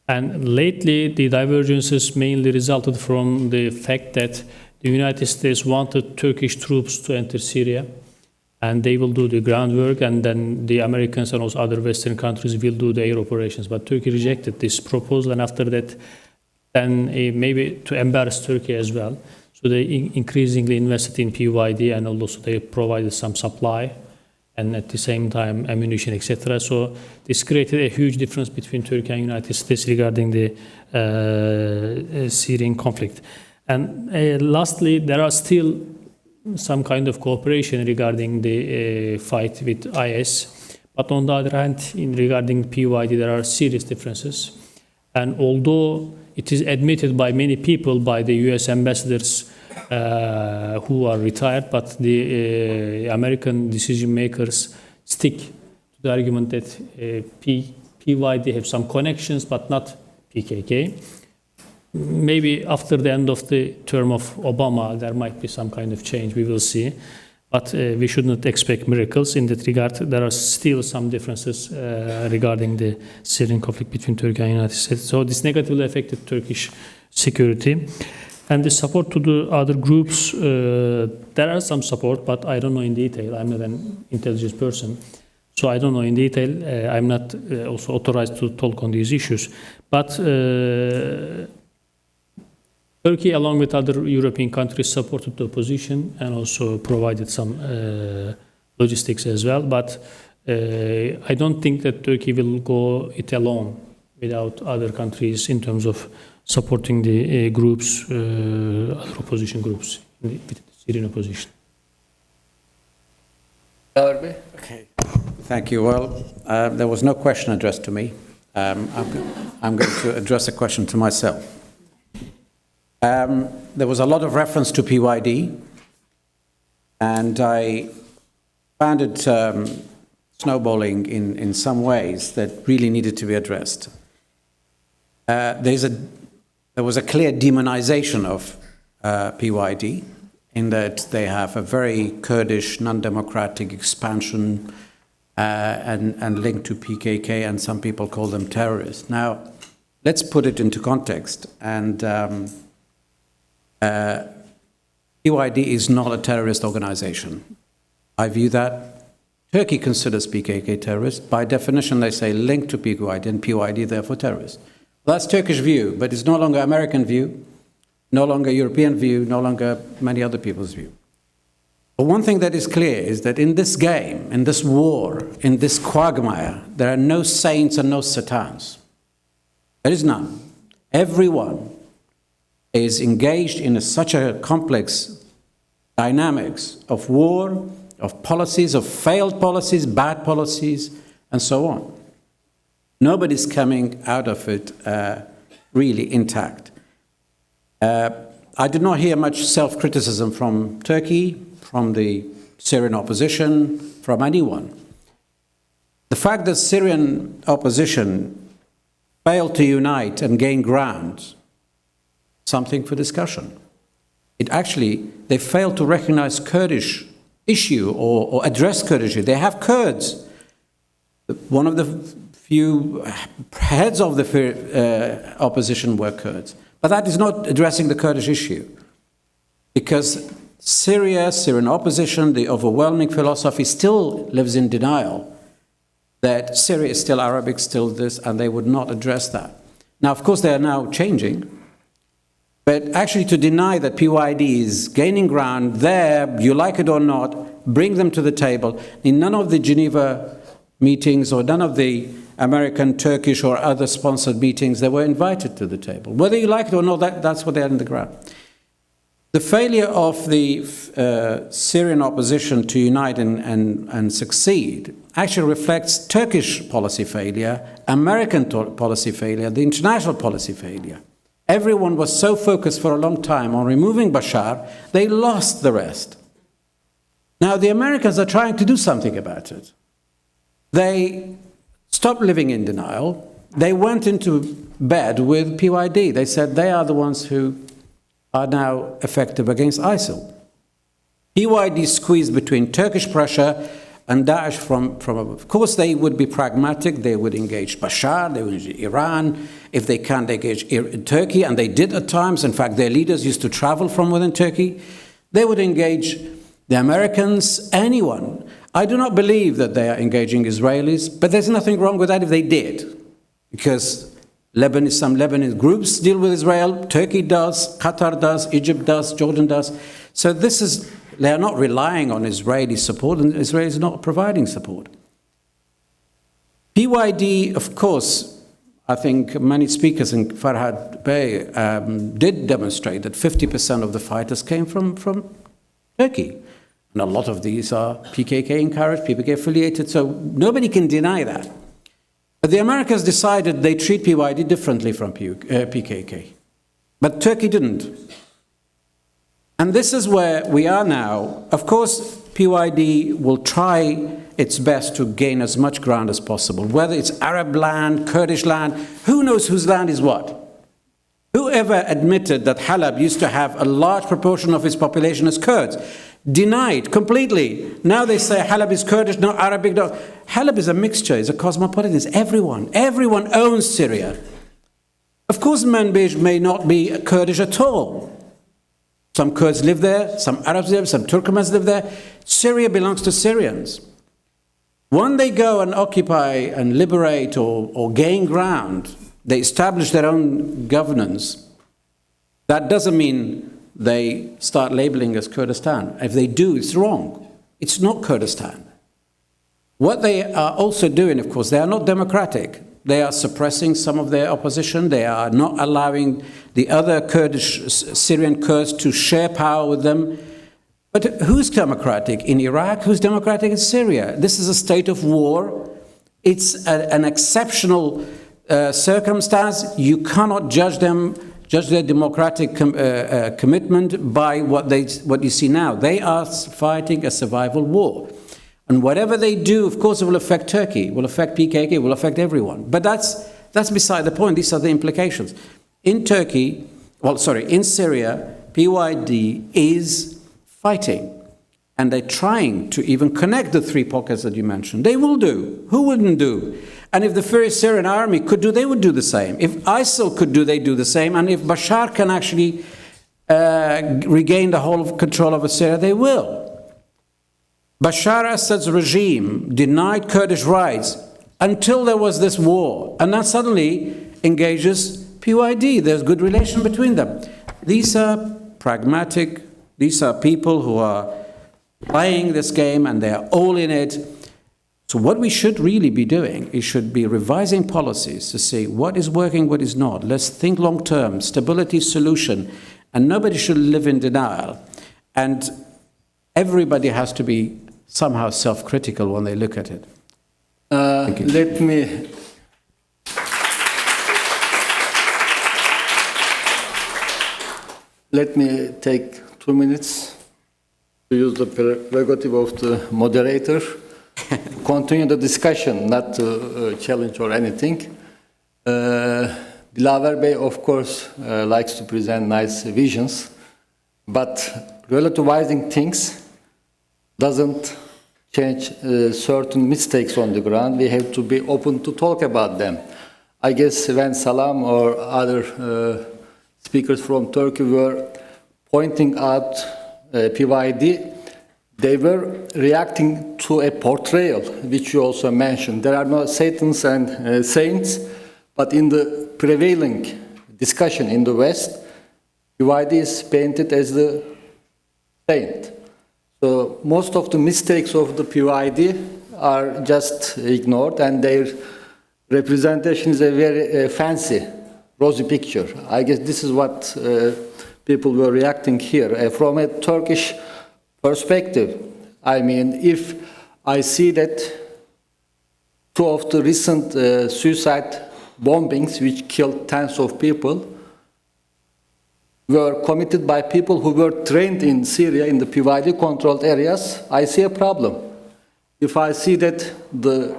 And lately, the divergences mainly resulted from the fact that the United States wanted Turkish troops to enter Syria, and they will do the groundwork, and then the Americans and also other Western countries will do the air operations. But Turkey rejected this proposal, and after that, then maybe to embarrass Turkey as well. So they increasingly invested in PYD, and also they provided some supply, and at the same time ammunition, etc. So this created a huge difference between Turkey and United States regarding the Syrian conflict. And lastly, there are still some kind of cooperation regarding the fight with IS. But on the other hand, regarding PYD, there are serious differences. And although it is admitted by many people, by the US ambassadors who are retired, but the American decision makers stick to the argument that PYD have some connections, but not PKK. Maybe after the end of the term of Obama, there might be some kind of change, we will see. But we should not expect miracles in that regard. There are still some differences regarding the Syrian conflict between Turkey and the United States. So this negatively affected Turkish security. And the support to the other groups, there are some support, but I don't know in detail. I'm not an intelligence person, so I don't know in detail. I'm not also authorized to talk on these issues. But Turkey, along with other European countries, supported the opposition and also provided some logistics as well. But I don't think that Turkey will go it alone without other countries in terms of supporting the groups, other opposition groups, with the Syrian opposition. Okay. Thank you. Well, there was no question addressed to me. I'm going to address a question to myself. There was a lot of reference to PYD, and I found it snowballing in some ways that really needed to be addressed. There was a clear demonization of PYD in that they have a very Kurdish, non-democratic expansion and linked to PKK, and some people call them terrorists. Now, let's put it into context. And PYD is not a terrorist organization. I view that. Turkey considers PKK terrorists. By definition, they say linked to PYD, and PYD therefore terrorists. That's Turkish view, but it's no longer American view, no longer European view, no longer many other people's view. But one thing that is clear is that in this game, in this war, in this quagmire, there are no saints and no satans. There is none. Everyone is engaged in such a complex dynamics of war, of policies, of failed policies, bad policies, and so on. Nobody's coming out of it really intact. I did not hear much self-criticism from Turkey, from the Syrian opposition, from anyone. The fact that Syrian opposition failed to unite and gain ground, something for discussion. They failed to recognize Kurdish issue or address Kurdish issue. They have Kurds. One of the few heads of the opposition were Kurds. But that is not addressing the Kurdish issue. Because Syrian opposition, the overwhelming philosophy still lives in denial that Syria is still Arabic, still this, and they would not address that. Now, of course, they are now changing. But actually to deny that PYD is gaining ground there, you like it or not, bring them to the table. In none of the Geneva meetings or none of the American, Turkish, or other sponsored meetings, they were invited to the table. Whether you like it or not, that's what they're on the ground. The failure of the Syrian opposition to unite and succeed actually reflects Turkish policy failure, American policy failure, the international policy failure. Everyone was so focused for a long time on removing Bashar, they lost the rest. Now the Americans are trying to do something about it. They stopped living in denial. They went into bed with PYD. They said they are the ones who are now effective against ISIL. PYD squeezed between Turkish pressure and Daesh from above. Of course, they would be pragmatic. They would engage Bashar, they would engage Iran. If they can't engage Turkey, and they did at times. In fact, their leaders used to travel from within Turkey. They would engage the Americans, anyone. I do not believe that they are engaging Israelis, but there's nothing wrong with that if they did. Because some Lebanese groups deal with Israel, Turkey does, Qatar does, Egypt does, Jordan does. So they are not relying on Israeli support, and Israel is not providing support. PYD, of course, I think many speakers in Farhad Bey did demonstrate that 50% of the fighters came from Turkey. And a lot of these are PKK encouraged, PKK affiliated, so nobody can deny that. But the Americans decided they treat PYD differently from PKK. But Turkey didn't. And this is where we are now. Of course, PYD will try its best to gain as much ground as possible, whether it's Arab land, Kurdish land, who knows whose land is what? Whoever admitted that Halab used to have a large proportion of its population as Kurds, denied completely. Now they say Halab is Kurdish, no Arabic, no. Halab is a mixture, it's a cosmopolitan, it's everyone. Everyone owns Syria. Of course, Manbij may not be Kurdish at all. Some Kurds live there, some Arabs live, some Turkmens live there. Syria belongs to Syrians. When they go and occupy and liberate or gain ground, they establish their own governance. That doesn't mean they start labeling as Kurdistan. If they do, it's wrong. It's not Kurdistan. What they are also doing, of course, they are not democratic. They are suppressing some of their opposition. They are not allowing the other Syrian Kurds to share power with them. But who's democratic in Iraq? Who's democratic in Syria? This is a state of war. It's an exceptional circumstance. You cannot judge their democratic commitment by what you see now. They are fighting a survival war. And whatever they do, of course, it will affect Turkey, will affect PKK, will affect everyone. But that's beside the point. These are the implications. In Syria, PYD is fighting. And they're trying to even connect the three pockets that you mentioned. They will do. Who wouldn't do? And if the first Syrian army could do, they would do the same. If ISIL could do, they do the same. And if Bashar can actually regain the whole control over Syria, they will. Bashar Assad's regime denied Kurdish rights until there was this war, and then suddenly engages PYD. There's good relation between them. These are pragmatic, these are people who are playing this game and they're all in it. So what we should really be doing is should be revising policies to see what is working, what is not. Let's think long term, stability solution, and nobody should live in denial. And everybody has to be somehow self-critical when they look at it. Thank you. Let me take 2 minutes to use the prerogative of the moderator, continue the discussion, not to challenge or anything. Dilaver Bey, of course, likes to present nice visions, but relativizing things doesn't change certain mistakes on the ground. We have to be open to talk about them. I guess when Salam or other speakers from Turkey were pointing out PYD, they were reacting to a portrayal, which you also mentioned. There are no Satans and saints, but in the prevailing discussion in the West, PYD is painted as the saint. So most of the mistakes of the PYD are just ignored, and their representation is a very fancy, rosy picture. I guess this is what people were reacting here. From a Turkish perspective, I mean, if I see that two of the recent suicide bombings, which killed tens of people, were committed by people who were trained in Syria in the PYD-controlled areas, I see a problem. If I see that the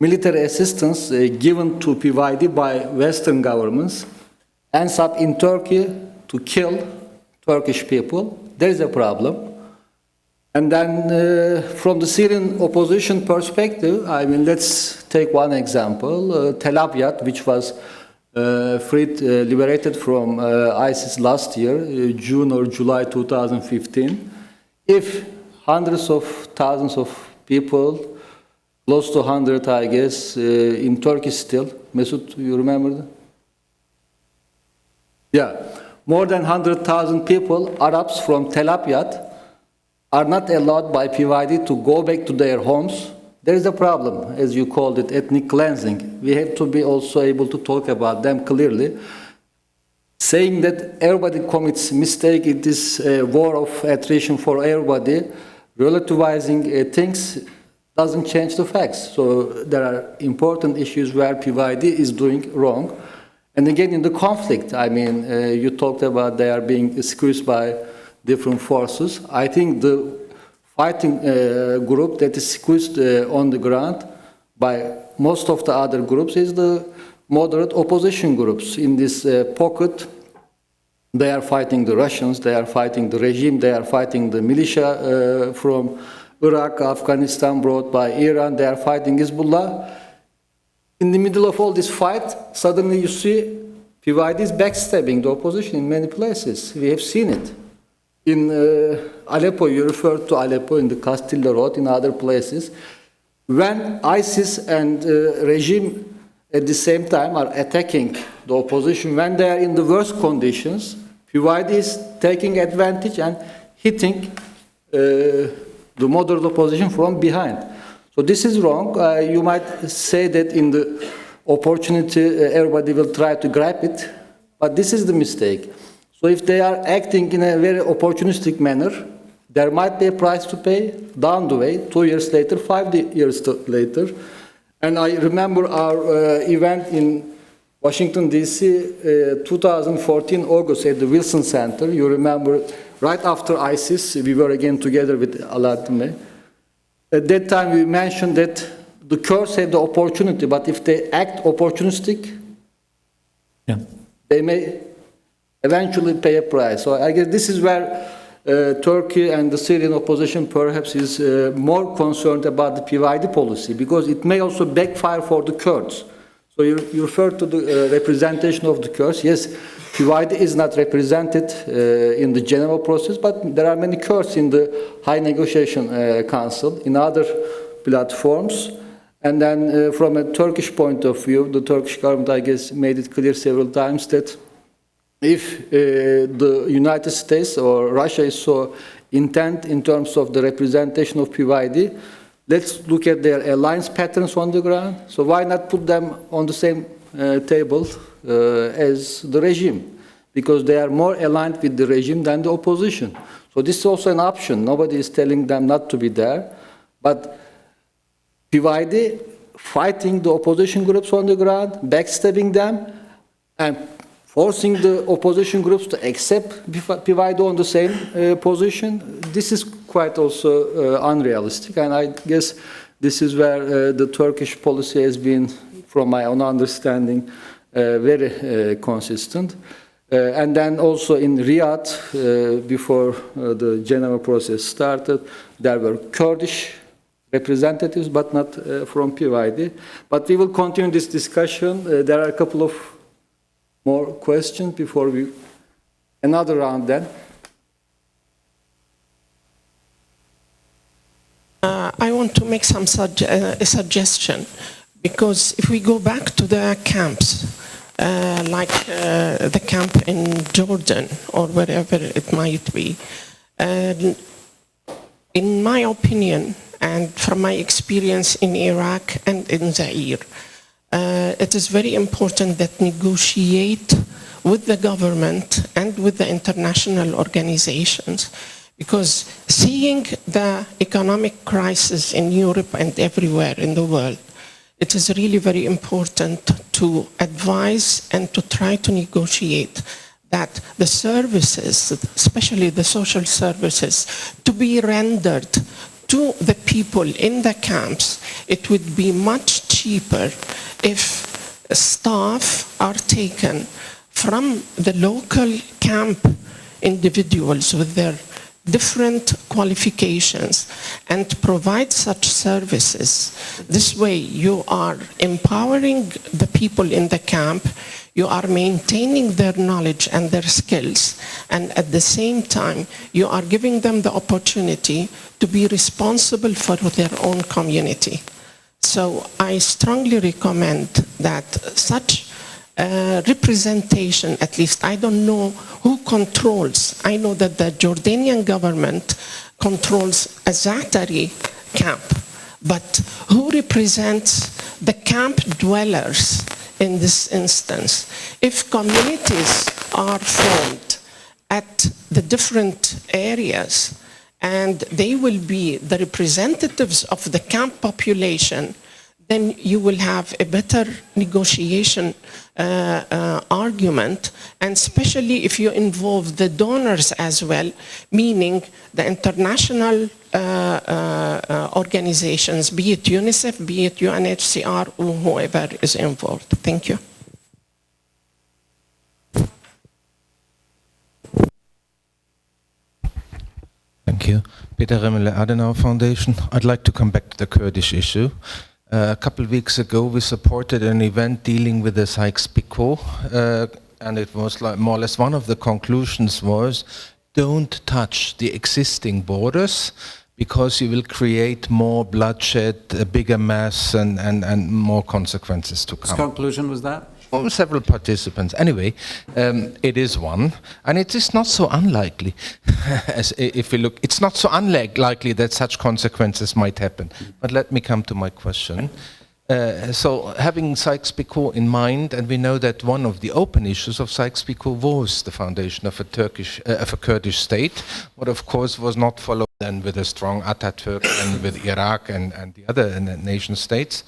military assistance given to PYD by Western governments ends up in Turkey to kill Turkish people, there is a problem. And then from the Syrian opposition perspective, I mean, let's take one example, Tel Abyad, which was liberated from ISIS last year, June or July 2015. If hundreds of thousands of people, close to 100, I guess, in Turkey still, Mesut, you remember that? Yeah, more than 100,000 people, Arabs from Tel Abyad, are not allowed by PYD to go back to their homes. There is a problem, as you called it, ethnic cleansing. We have to be also able to talk about them clearly. Saying that everybody commits mistake, it is a war of attrition for everybody, relativizing things doesn't change the facts. So there are important issues where PYD is doing wrong. And again, in the conflict, I mean, you talked about they are being squeezed by different forces. I think the fighting group that is squeezed on the ground by most of the other groups is the moderate opposition groups. In this pocket, they are fighting the Russians, they are fighting the regime, they are fighting the militia from Iraq, Afghanistan, brought by Iran, they are fighting Hezbollah. In the middle of all this fight, suddenly you see PYD is backstabbing the opposition in many places. We have seen it. In Aleppo, you referred to Aleppo in the Castilla Road, in other places. When ISIS and regime at the same time are attacking the opposition, when they are in the worst conditions, PYD is taking advantage and hitting the moderate opposition from behind. So this is wrong. You might say that in the opportunity, everybody will try to grab it, but this is the mistake. So if they are acting in a very opportunistic manner, there might be a price to pay down the way, 2 years later, 5 years later. And I remember our event in Washington, D.C., 2014, August, at the Wilson Center. You remember, right after ISIS, we were again together with Alatme. At that time, we mentioned that the Kurds have the opportunity, but if they act opportunistic, they may eventually pay a price. So I guess this is where Turkey and the Syrian opposition perhaps is more concerned about the PYD policy, because it may also backfire for the Kurds. So you refer to the representation of the Kurds. Yes, PYD is not represented in the general process, but there are many Kurds in the High Negotiation Council, in other platforms. And then from a Turkish point of view, the Turkish government, I guess, made it clear several times that if the United States or Russia is so intent in terms of the representation of PYD, let's look at their alliance patterns on the ground. So why not put them on the same table as the regime? Because they are more aligned with the regime than the opposition. So this is also an option. Nobody is telling them not to be there. But PYD fighting the opposition groups on the ground, backstabbing them, and forcing the opposition groups to accept PYD on the same position, this is quite also unrealistic. And I guess this is where the Turkish policy has been, from my own understanding, very consistent. And then also in Riyadh, before the general process started, there were Kurdish representatives, but not from PYD. But we will continue this discussion. There are a couple of more questions before we another round then. I want to make some a suggestion, because if we go back to the camps, like the camp in Jordan or wherever it might be, in my opinion and from my experience in Iraq and in Zaire, it is very important that negotiate with the government and with the international organizations, because seeing the economic crisis in Europe and everywhere in the world, it is really very important to advise and to try to negotiate that the services, especially the social services, to be rendered to the people in the camps. It would be much cheaper if staff are taken from the local camp individuals with their different qualifications and provide such services. This way you are empowering the people in the camp, you are maintaining their knowledge and their skills, and at the same time you are giving them the opportunity to be responsible for their own community. So I strongly recommend that such representation, at least, I don't know who controls. I know that the Jordanian government controls a Zaatari camp, but who represents the camp dwellers in this instance? If communities are formed at the different areas and they will be the representatives of the camp population, then you will have a better negotiation argument, and especially if you involve the donors as well, meaning the international organizations, be it UNICEF, be it UNHCR, or whoever is involved. Thank you. Thank you. Peter Remmele, Adenauer Foundation. I'd like to come back to the Kurdish issue. A couple of weeks ago, we supported an event dealing with the Sykes-Picot, and it was like more or less one of the conclusions was don't touch the existing borders, because you will create more bloodshed, a bigger mess, and more consequences to Whose come. conclusion was that? Well, several participants. Anyway, it is one, and it is not so unlikely. As if we look, it's not so unlikely that such consequences might happen. But let me come to my question. So, having Sykes-Picot in mind, and we know that one of the open issues of Sykes-Picot was the foundation of a Kurdish state, but of course was not followed then with a strong Atatürk and with Iraq and the other nation states.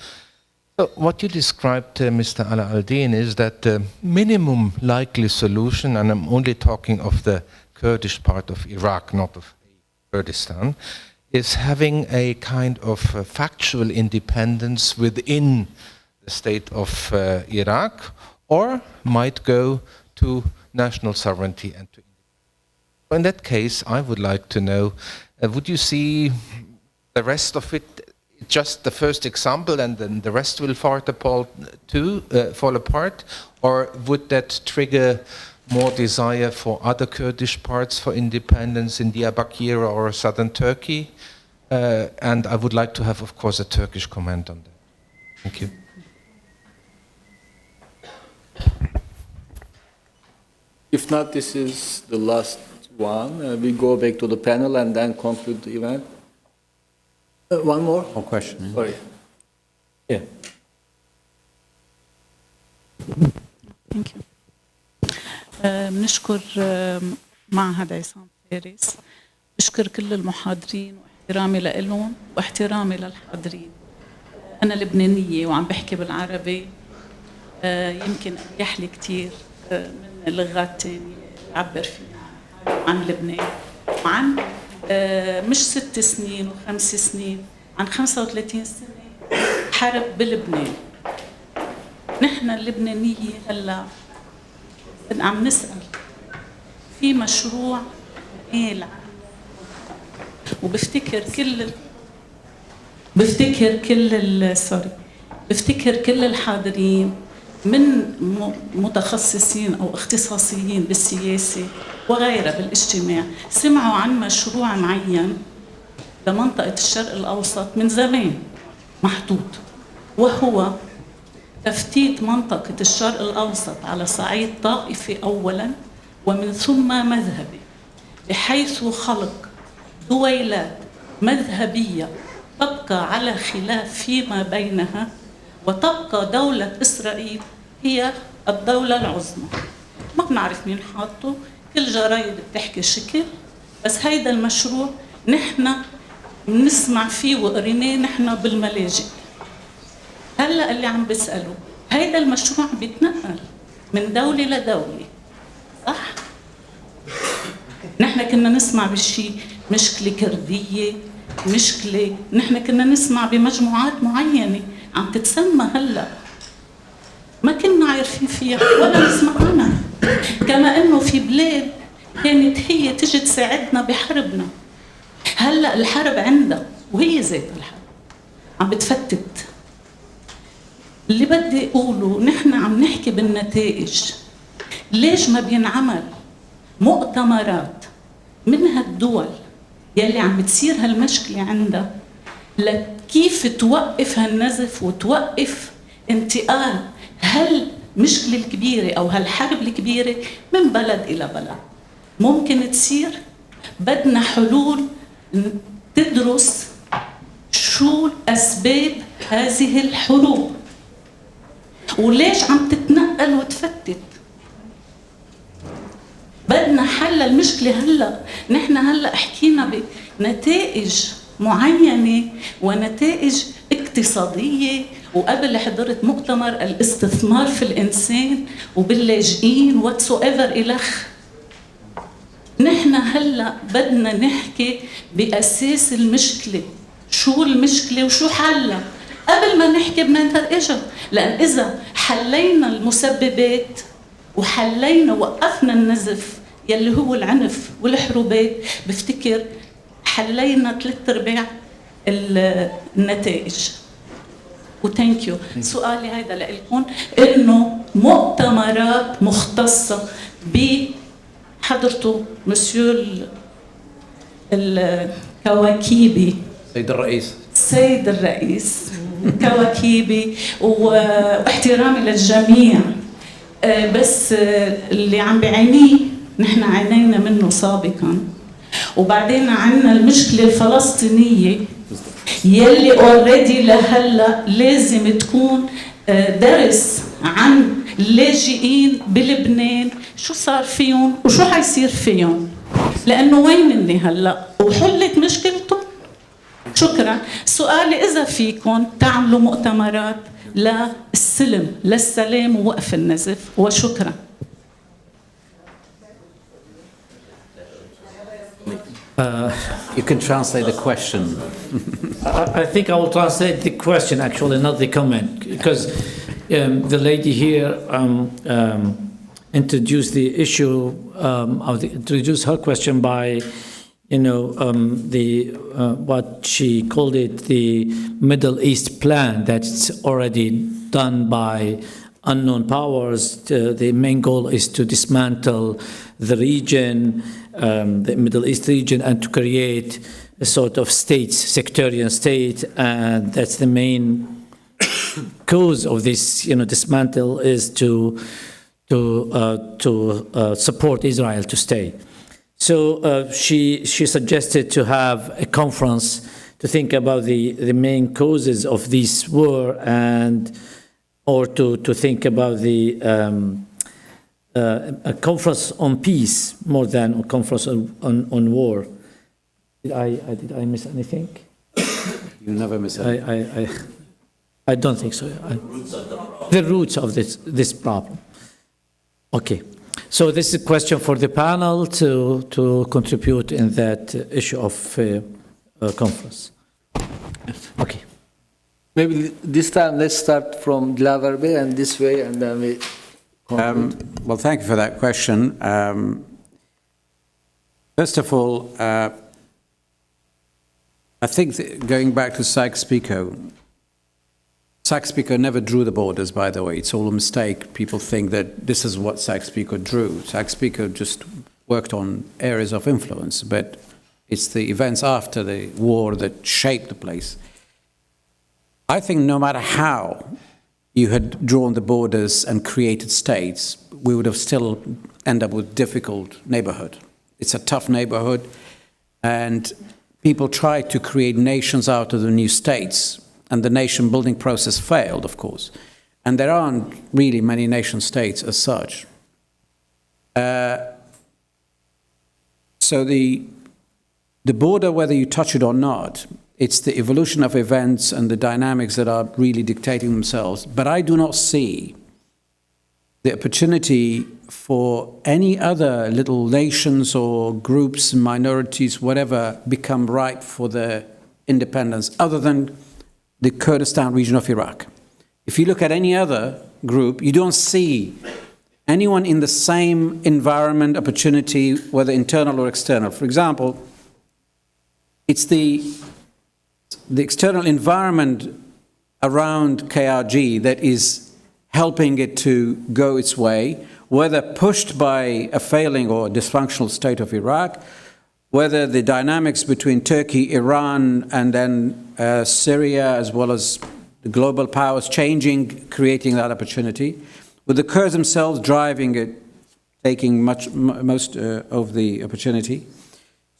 So what you described, Mr. Ala al-Din, is that the minimum likely solution, and I'm only talking of the Kurdish part of Iraq, not of Kurdistan, is having a kind of factual independence within the state of Iraq, or might go to national sovereignty and to independence. In that case, I would like to know, would you see the rest of it just the first example, and then the rest will fall apart, or would that trigger more desire for other Kurdish parts for independence in Diyarbakir or southern Turkey? And I would like to have, of course, a Turkish comment on that. Thank you. If not, this is the last one. We go back to the panel and then conclude the event. One more? More question. Sorry. Yeah. Thank you. بنشكر معهد عصام فارس، بشكر كل المحاضرين واحترامي لهم واحترامي للحاضرين. أنا لبنانية وعم بحكي بالعربي، يمكن أريح لي كثير من اللغات تانية أعبر فيها عن لبنان وعن مش 6 سنين و5 سنين، عن 35 سنة حرب بلبنان. نحن اللبنانية هلا عم نسأل في مشروع إيه، وبفتكر بفتكر كل الحاضرين من متخصصين أو اختصاصيين بالسياسة وغيرها بالاجتماع سمعوا عن مشروع معين لمنطقة الشرق الأوسط من زمان محدود، وهو تفتيت منطقة الشرق الأوسط على صعيد طائفي أولاً ومن ثم مذهبي، بحيث خلق دويلات مذهبية تبقى على خلاف فيما بينها، وتبقى دولة إسرائيل هي الدولة العظمى. ما بنعرف مين حاطه، كل جرايد بتحكي شكل، بس هيدا المشروع نحن بنسمع فيه وقريناه نحن بالملاجئ. هلا اللي عم بسأله هيدا المشروع بيتنقل من دولة لدولة، صح؟ نحن كنا نسمع بشي مشكلة كردية، مشكلة نحن كنا نسمع بمجموعات معينة عم تتسمى هلا ما كنا عارفين فيها ولا نسمع عنها، كما انه في بلاد كانت هي تجي تساعدنا بحربنا. هلا الحرب عندها وهي ذات الحرب عم بتفتت. اللي بدي اقوله نحن عم نحكي بالنتائج، ليش ما بينعمل مؤتمرات من هالدول يلي عم بتصير هالمشكلة عندها لكيف توقف هالنزف وتوقف انتقال هالمشكلة الكبيرة أو هالحرب الكبيرة من بلد إلى بلد. ممكن تصير، بدنا حلول تدرس شو أسباب هذه الحروب وليش عم تتنقل وتفتت. بدنا حل المشكلة هلا. نحن هلا حكينا بنتائج معينة ونتائج اقتصادية، وقبل حضرت مؤتمر الاستثمار في الإنسان وباللاجئين whatsoever إلخ. نحن هلا بدنا نحكي بأساس المشكلة، شو المشكلة وشو حلها قبل ما نحكي بنتائجها. لأن إذا حلينا المسببات وحلينا وقفنا النزف يلي هو العنف والحروبات، بفتكر حلينا 3/4 النتائج. وثانك يو. سؤالي هيدا لكم، انه مؤتمرات مختصه حضرته مسيو الكواكيبي سيد الرئيس. سيد الرئيس كواكيبي واحترامي للجميع. بس اللي عم بعينيه نحن عانينا منه سابقا، وبعدين عندنا المشكلة الفلسطينية يلي اوريدي لهلا لازم تكون درس عن اللاجئين بلبنان، شو صار فيهم وشو حيصير فيهم، لأنه وين مني هلا وحلت مشكلته. شكرا. سؤالي إذا فيكم تعملوا مؤتمرات للسلم للسلام ووقف النزف، وشكرا. You can translate the question. I think I will translate the question, actually, not the comment, because the lady here introduced the issue, introduced her question by, what she called it, the Middle East plan that's already done by unknown powers. The main goal is to dismantle the region, the Middle East region, and to create a sort of state, sectarian state, and that's the main cause of this, dismantle is to support Israel to stay. So she suggested to have a conference to think about the main causes of this war, or to think about a conference on peace more than a conference on war. Did I miss anything? You never miss anything. I don't think so. The roots of this problem. Okay. So this is a question for the panel to contribute in that issue of conference. Okay. Maybe this time let's start from Dilaver Bey and this way, and then we conclude. Well, thank you for that question. First of all, I think going back to Sykes-Picot, Sykes-Picot never drew the borders, by the way. It's all a mistake. People think that this is what Sykes-Picot drew. Sykes-Picot just worked on areas of influence, but it's the events after the war that shaped the place. I think no matter how you had drawn the borders and created states, we would have still ended up with difficult neighborhood. It's a tough neighborhood, and people tried to create nations out of the new states, and the nation-building process failed, of course. And there aren't really many nation-states as such. So the border, whether you touch it or not, it's the evolution of events and the dynamics that are really dictating themselves. But I do not see the opportunity for any other little nations or groups, minorities, whatever, become ripe for their independence, other than the Kurdistan region of Iraq. If you look at any other group, you don't see anyone in the same environment, opportunity, whether internal or external. For example, it's the external environment around KRG that is helping it to go its way, whether pushed by a failing or dysfunctional state of Iraq, whether the dynamics between Turkey, Iran, and then Syria, as well as the global powers changing, creating that opportunity, with the Kurds themselves driving it, taking most of the opportunity.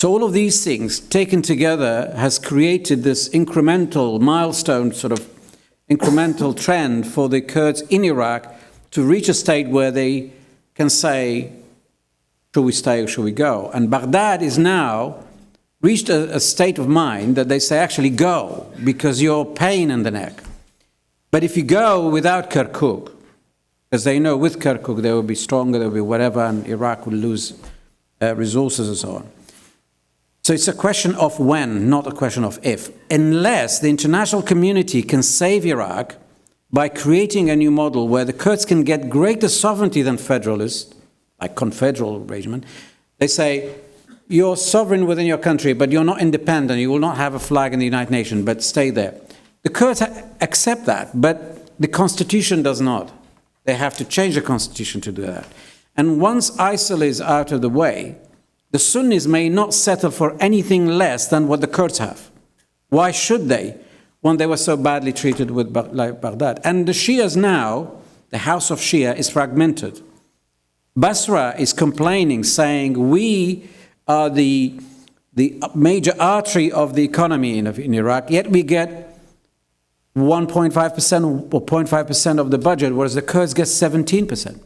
So all of these things taken together has created this incremental milestone, sort of incremental trend for the Kurds in Iraq to reach a state where they can say, should we stay or should we go? And Baghdad is now reached a state of mind that they say, actually go, because you're pain in the neck. But if you go without Kirkuk, because they know with Kirkuk they will be stronger, there will be whatever, and Iraq will lose resources and so on. So it's a question of when, not a question of if. Unless the international community can save Iraq by creating a new model where the Kurds can get greater sovereignty than federalists, like confederal arrangement. They say, you're sovereign within your country, but you're not independent. You will not have a flag in the United Nations, but stay there. The Kurds accept that, but the constitution does not. They have to change the constitution to do that. And once ISIL is out of the way, the Sunnis may not settle for anything less than what the Kurds have. Why should they, when they were so badly treated with Baghdad? And the Shias now, the house of Shia, is fragmented. Basra is complaining, saying, we are the major artery of the economy in Iraq, yet we get 1.5% or 0.5% of the budget, whereas the Kurds get 17%.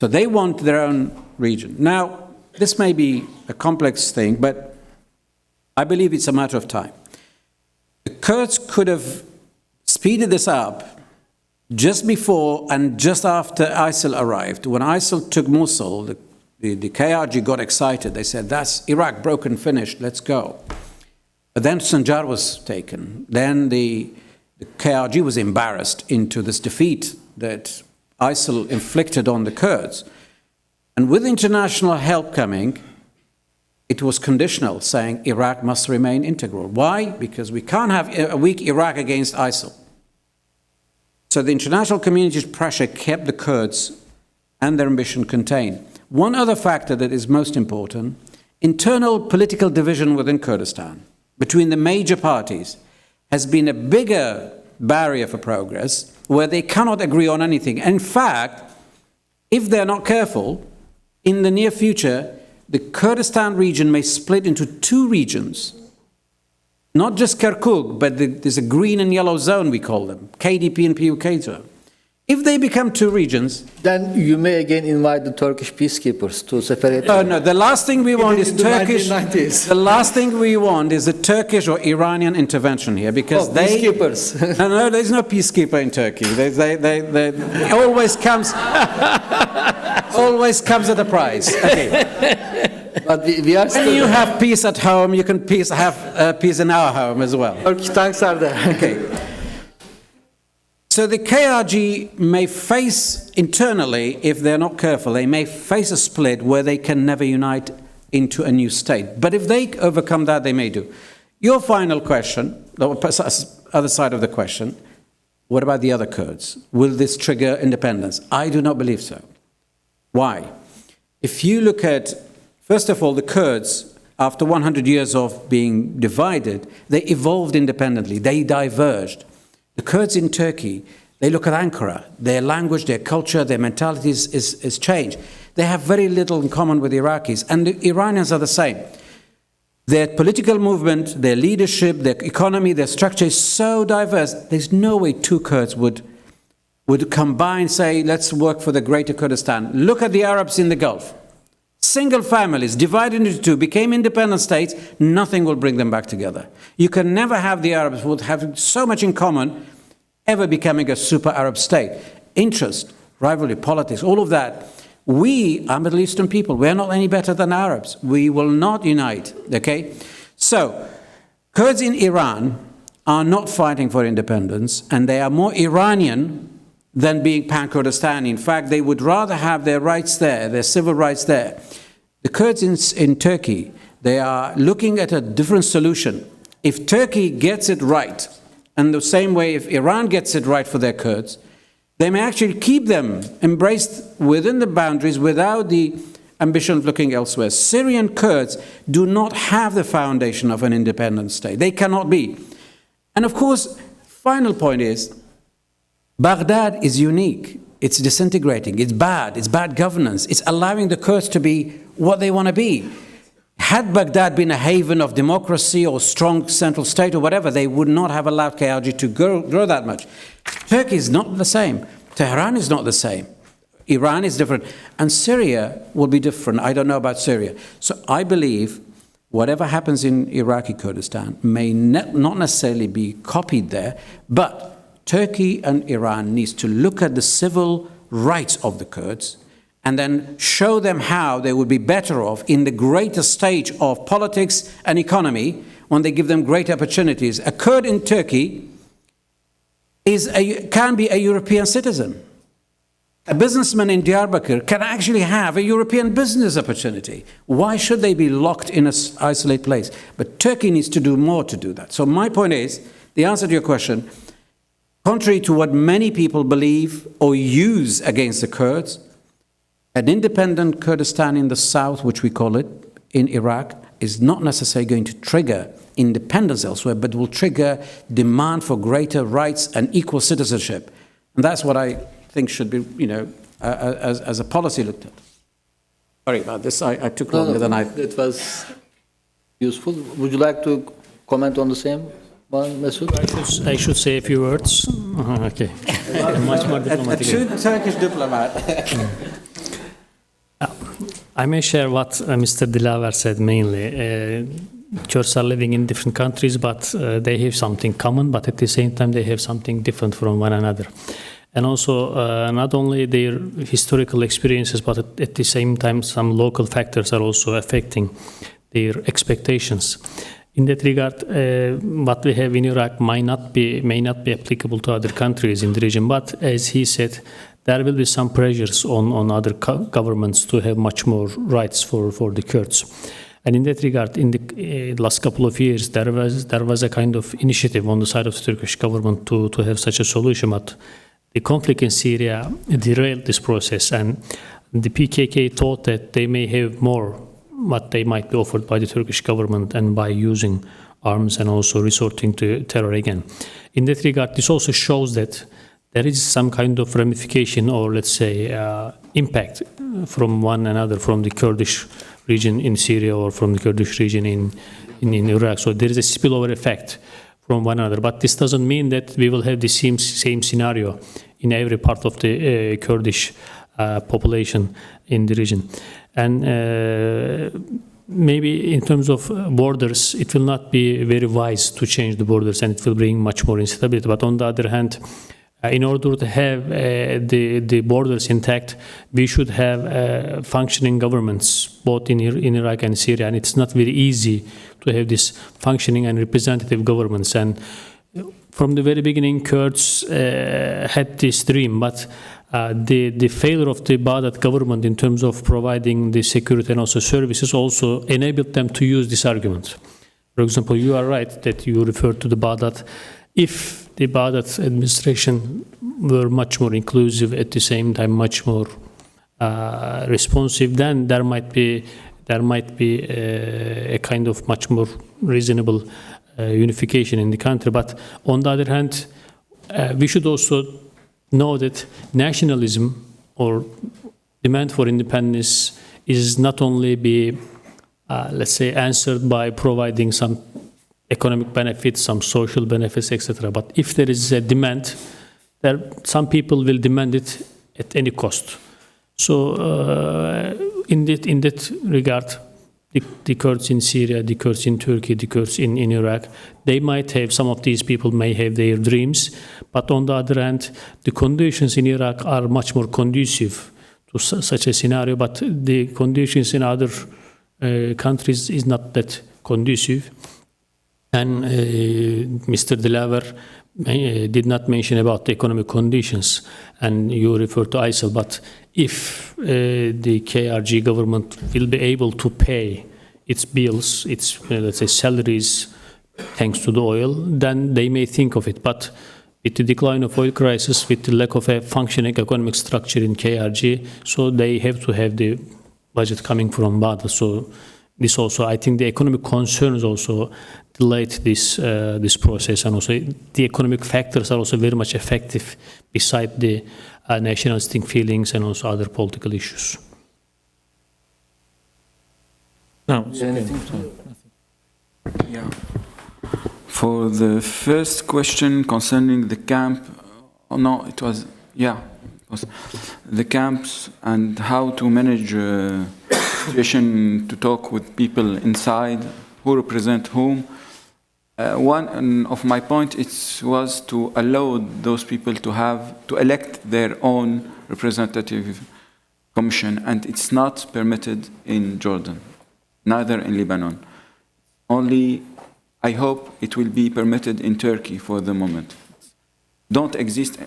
So they want their own region. Now, this may be a complex thing, but I believe it's a matter of time. The Kurds could have speeded this up just before and just after ISIL arrived. When ISIL took Mosul, the KRG got excited. They said, that's Iraq, broken, finished, let's go. But then Sinjar was taken. Then the KRG was embarrassed into this defeat that ISIL inflicted on the Kurds. And with international help coming, it was conditional, saying Iraq must remain integral. Why? Because we can't have a weak Iraq against ISIL. So the international community's pressure kept the Kurds and their ambition contained. One other factor that is most important, internal political division within Kurdistan between the major parties has been a bigger barrier for progress, where they cannot agree on anything. In fact, if they're not careful, in the near future, the Kurdistan region may split into two regions. Not just Kirkuk, but there's a green and yellow zone, we call them, KDP and PUK zone. If they become two regions... Then you may again invite the Turkish peacekeepers to separate... No, the last thing we want is Turkish... 1990s. The last thing we want is a Turkish or Iranian intervention here, because they... Peacekeepers. No, there's no peacekeeper in Turkey. They always comes... always comes at a price. Okay. But we are still... When you have peace at home, you can have peace in our home as well. Turkish tanks are there. Okay. So the KRG may face internally, if they're not careful, they may face a split where they can never unite into a new state. But if they overcome that, they may do. Your final question, the other side of the question, what about the other Kurds? Will this trigger independence? I do not believe so. Why? If you look at, first of all, the Kurds, after 100 years of being divided, they evolved independently, they diverged. The Kurds in Turkey, they look at Ankara. Their language, their culture, their mentality is changed. They have very little in common with Iraqis, and the Iranians are the same. Their political movement, their leadership, their economy, their structure is so diverse, there's no way two Kurds would combine, say, let's work for the greater Kurdistan. Look at the Arabs in the Gulf. Single families divided into two, became independent states, nothing will bring them back together. You can never have the Arabs who have so much in common ever becoming a super Arab state. Interest, rivalry, politics, all of that. We are Middle Eastern people. We're not any better than Arabs. We will not unite, okay? So, Kurds in Iran are not fighting for independence, and they are more Iranian than being pan-Kurdistani. In fact, they would rather have their rights there, their civil rights there. The Kurds in Turkey, they are looking at a different solution. If Turkey gets it right, and the same way if Iran gets it right for their Kurds, they may actually keep them embraced within the boundaries without the ambition of looking elsewhere. Syrian Kurds do not have the foundation of an independent state. They cannot be. And of course, final point is, Baghdad is unique. It's disintegrating. It's bad governance. It's allowing the Kurds to be what they want to be. Had Baghdad been a haven of democracy or strong central state or whatever, they would not have allowed KRG to grow that much. Turkey is not the same. Tehran is not the same. Iran is different. And Syria will be different. I don't know about Syria. So I believe whatever happens in Iraqi Kurdistan may not necessarily be copied there, but Turkey and Iran needs to look at the civil rights of the Kurds and then show them how they would be better off in the greater stage of politics and economy when they give them great opportunities. A Kurd in Turkey can be a European citizen. A businessman in Diyarbakir can actually have a European business opportunity. Why should they be locked in an isolated place? But Turkey needs to do more to do that. So my point is, the answer to your question, contrary to what many people believe or use against the Kurds, An independent Kurdistan in the south, which we call it, in Iraq, is not necessarily going to trigger independence elsewhere, but will trigger demand for greater rights and equal citizenship. And that's what I think should be, as a policy looked at. Sorry about this, I took longer than I... It was useful. Would you like to comment on the same one, Mesut? I should say a few words. Okay. Much more diplomatic. A true Turkish diplomat. I may share what Mr. Dilaver said mainly. Kurds are living in different countries, but they have something common, but at the same time they have something different from one another. And also, not only their historical experiences, but at the same time, some local factors are also affecting their expectations. In that regard, what we have in Iraq may not be applicable to other countries in the region, but as he said, there will be some pressures on other governments to have much more rights for the Kurds. And in that regard, in the last couple of years, there was a kind of initiative on the side of the Turkish government to have such a solution, but the conflict in Syria derailed this process, and the PKK thought that they may have more what they might be offered by the Turkish government and by using arms and also resorting to terror again. In that regard, this also shows that there is some kind of ramification or, let's say, impact from one another, from the Kurdish region in Syria or from the Kurdish region in Iraq. So there is a spillover effect from one another. But this doesn't mean that we will have the same scenario in every part of the Kurdish population in the region. And maybe in terms of borders, it will not be very wise to change the borders, and it will bring much more instability. But on the other hand, in order to have the borders intact, we should have functioning governments, both in Iraq and Syria. And it's not very easy to have this functioning and representative governments. And from the very beginning, Kurds had this dream, but the failure of the Baghdad government in terms of providing the security and also services also enabled them to use this argument. For example, you are right that you referred to the Baghdad. If the Baghdad administration were much more inclusive, at the same time much more responsive, then there might be a kind of much more reasonable unification in the country. But on the other hand, we should also know that nationalism or demand for independence is not only be, let's say, answered by providing some economic benefits, some social benefits, etc. But if there is a demand, some people will demand it at any cost. So in that regard, the Kurds in Syria, the Kurds in Turkey, the Kurds in Iraq, they might have, some of these people may have their dreams, but on the other hand, the conditions in Iraq are much more conducive to such a scenario, but the conditions in other countries is not that conducive. And Mr. Dilaver did not mention about the economic conditions, and you refer to ISIL, but if the KRG government will be able to pay its bills, its, let's say, salaries, thanks to the oil, then they may think of it. But with the decline of oil crisis, with the lack of a functioning economic structure in KRG, so they have to have the budget coming from Baghdad. So this also, I think the economic concerns also delayed this process, and also the economic factors are also very much effective beside the nationalistic feelings and also other political issues. No. Yeah. For the first question concerning the camp, the camps and how to manage situation, to talk with people inside, who represent whom. One of my points was to allow those people to elect their own representative commission, and it's not permitted in Jordan, neither in Lebanon. Only, I hope it will be permitted in Turkey for the moment. Didn't exist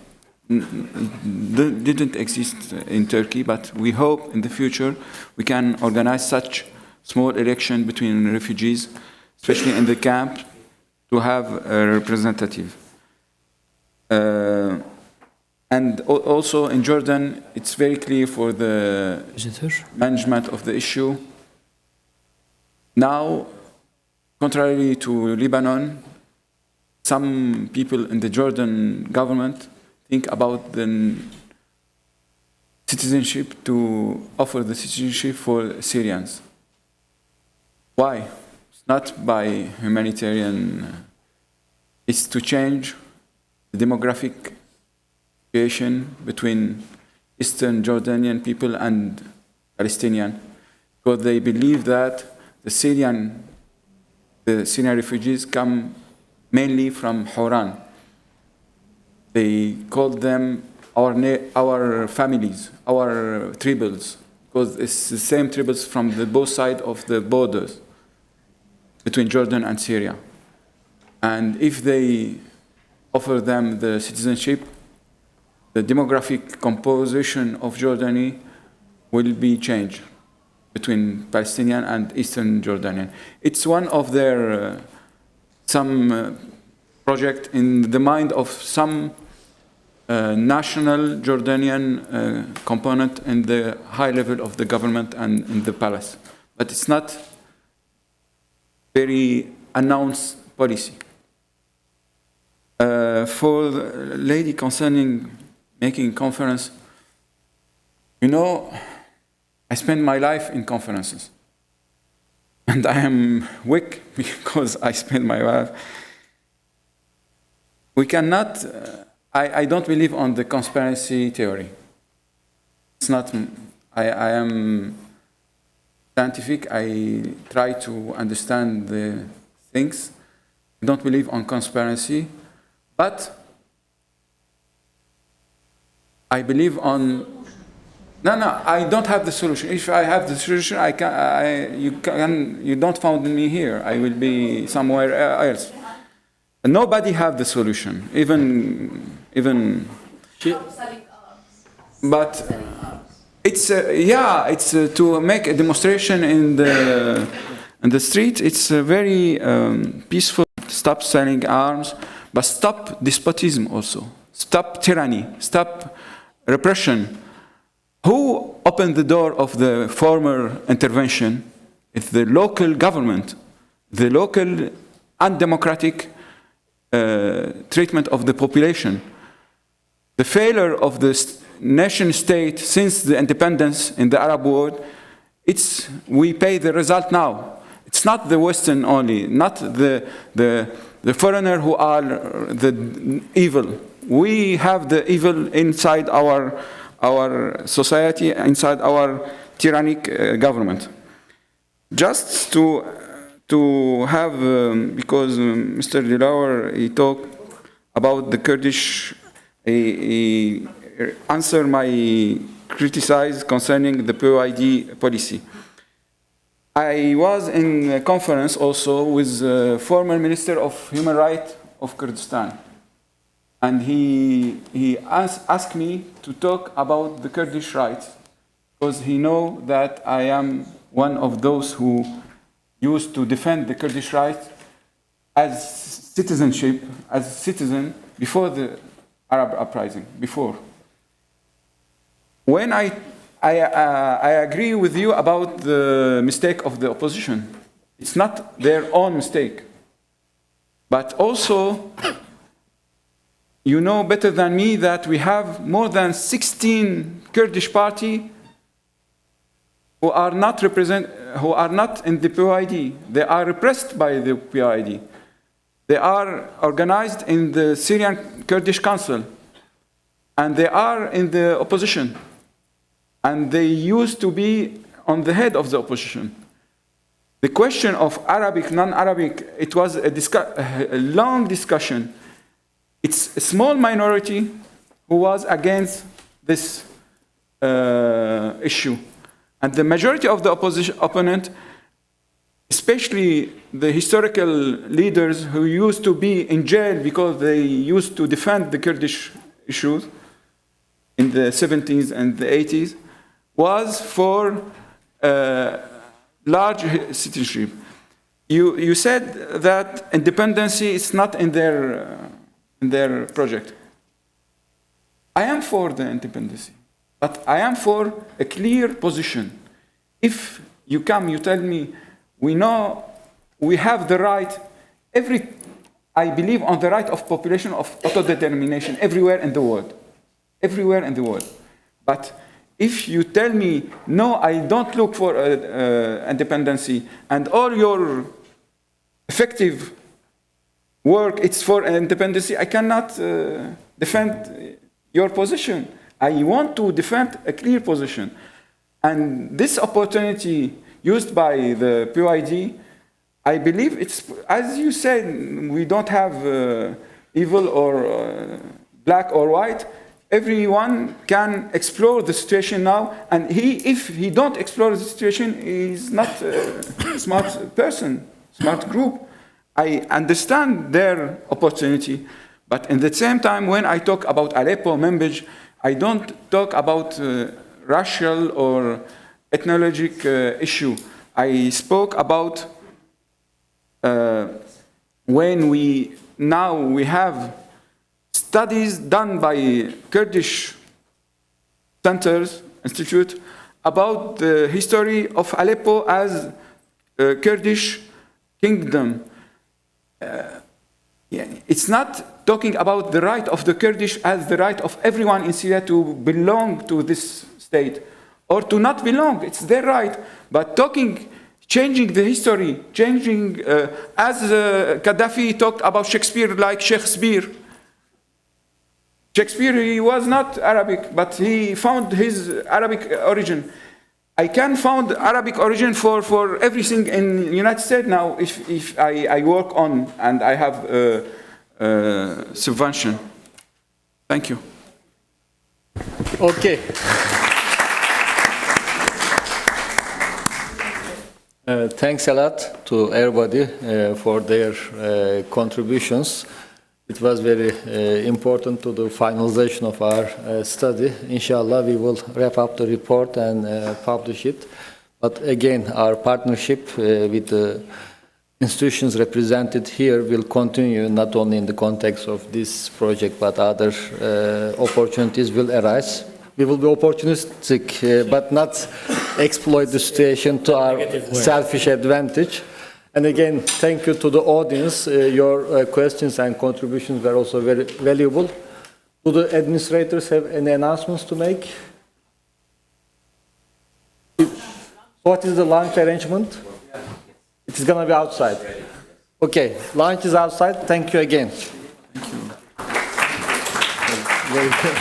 in Turkey, but we hope in the future we can organize such small election between refugees, especially in the camp, to have a representative. And also in Jordan, it's very clear for the management of the issue. Now, contrary to Lebanon, some people in the Jordan government think about the citizenship, to offer the citizenship for Syrians. Why? It's not by humanitarian, it's to change the demographic situation between Eastern Jordanian people and Palestinian, because they believe that the Syrian refugees come mainly from Hauran. They call them our families, our tribals, because it's the same tribals from both sides of the borders between Jordan and Syria. And if they offer them the citizenship, the demographic composition of Jordani will be changed between Palestinian and Eastern Jordanian. It's one of their project in the mind of some national Jordanian component in the high level of the government and in the palace. But it's not very announced policy. For the lady concerning making conference, you know, I spend my life in conferences. And I am weak because I spend my life. We cannot, I don't believe on the conspiracy theory. It's not, I am scientific, I try to understand the things. I don't believe on conspiracy, but I believe on, no, I don't have the solution. If I have the solution, you don't find me here. I will be somewhere else. Nobody have the solution, even. But it's to make a demonstration in the street. It's very peaceful. Stop selling arms, but stop despotism also. Stop tyranny. Stop repression. Who opened the door of the former intervention? It's the local government, the local undemocratic treatment of the population. The failure of the nation state since the independence in the Arab world, we pay the result now. It's not the Western only, not the foreigner who are the evil. We have the evil inside our society, inside our tyrannic government. Just to have, because Mr. Dilawar, he talked about the Kurdish, he answered my criticize concerning the PYD policy. I was in a conference also with the former Minister of Human Rights of Kurdistan. And he asked me to talk about the Kurdish rights, because he knows that I am one of those who used to defend the Kurdish rights as citizen before the Arab uprising, before. When I agree with you about the mistake of the opposition. It's not their own mistake. But also, you know better than me that we have more than 16 Kurdish parties who are not in the PYD. They are repressed by the PYD. They are organized in the Syrian Kurdish Council, and they are in the opposition. And they used to be on the head of the opposition. The question of Arabic, non-Arabic, it was a long discussion. It's a small minority who was against this issue. And the majority of the opponent, especially the historical leaders who used to be in jail because they used to defend the Kurdish issues in the 70s and the 80s, was for large citizenship. You said that independence is not in their project. I am for the independence, but I am for a clear position. If you come, you tell me, we know we have the right, I believe on the right of population of autodetermination everywhere in the world. Everywhere in the world. But if you tell me, no, I don't look for independence, and all your effective work, it's for independence, I cannot defend your position. I want to defend a clear position. And this opportunity used by the PYD, I believe it's, as you said, we don't have evil or black or white. Everyone can explore the situation now, and if he don't explore the situation, he's not a smart person, smart group. I understand their opportunity, but at the same time, when I talk about Aleppo, Manbij, I don't talk about racial or ethnologic issue. I spoke about when we have studies done by Kurdish centers, institute, about the history of Aleppo as a Kurdish kingdom. It's not talking about the right of the Kurdish as the right of everyone in Syria to belong to this state or to not belong. It's their right. But changing the history, as Gaddafi talked about Shakespeare like Shakespeare. Shakespeare, he was not Arabic, but he found his Arabic origin. I can find Arabic origin for everything in the United States now if I work on and I have subvention. Thank you. Okay. Thanks a lot to everybody for their contributions. It was very important to the finalization of our study. Inshallah, we will wrap up the report and publish it. But again, our partnership with the institutions represented here will continue not only in the context of this project, but other opportunities will arise. We will be opportunistic, but not exploit the situation to our selfish advantage. And again, thank you to the audience. Your questions and contributions were also very valuable. Do the administrators have any announcements to make? What is the lunch arrangement? It's going to be outside. Okay, lunch is outside. Thank you again. Thank you. Very good.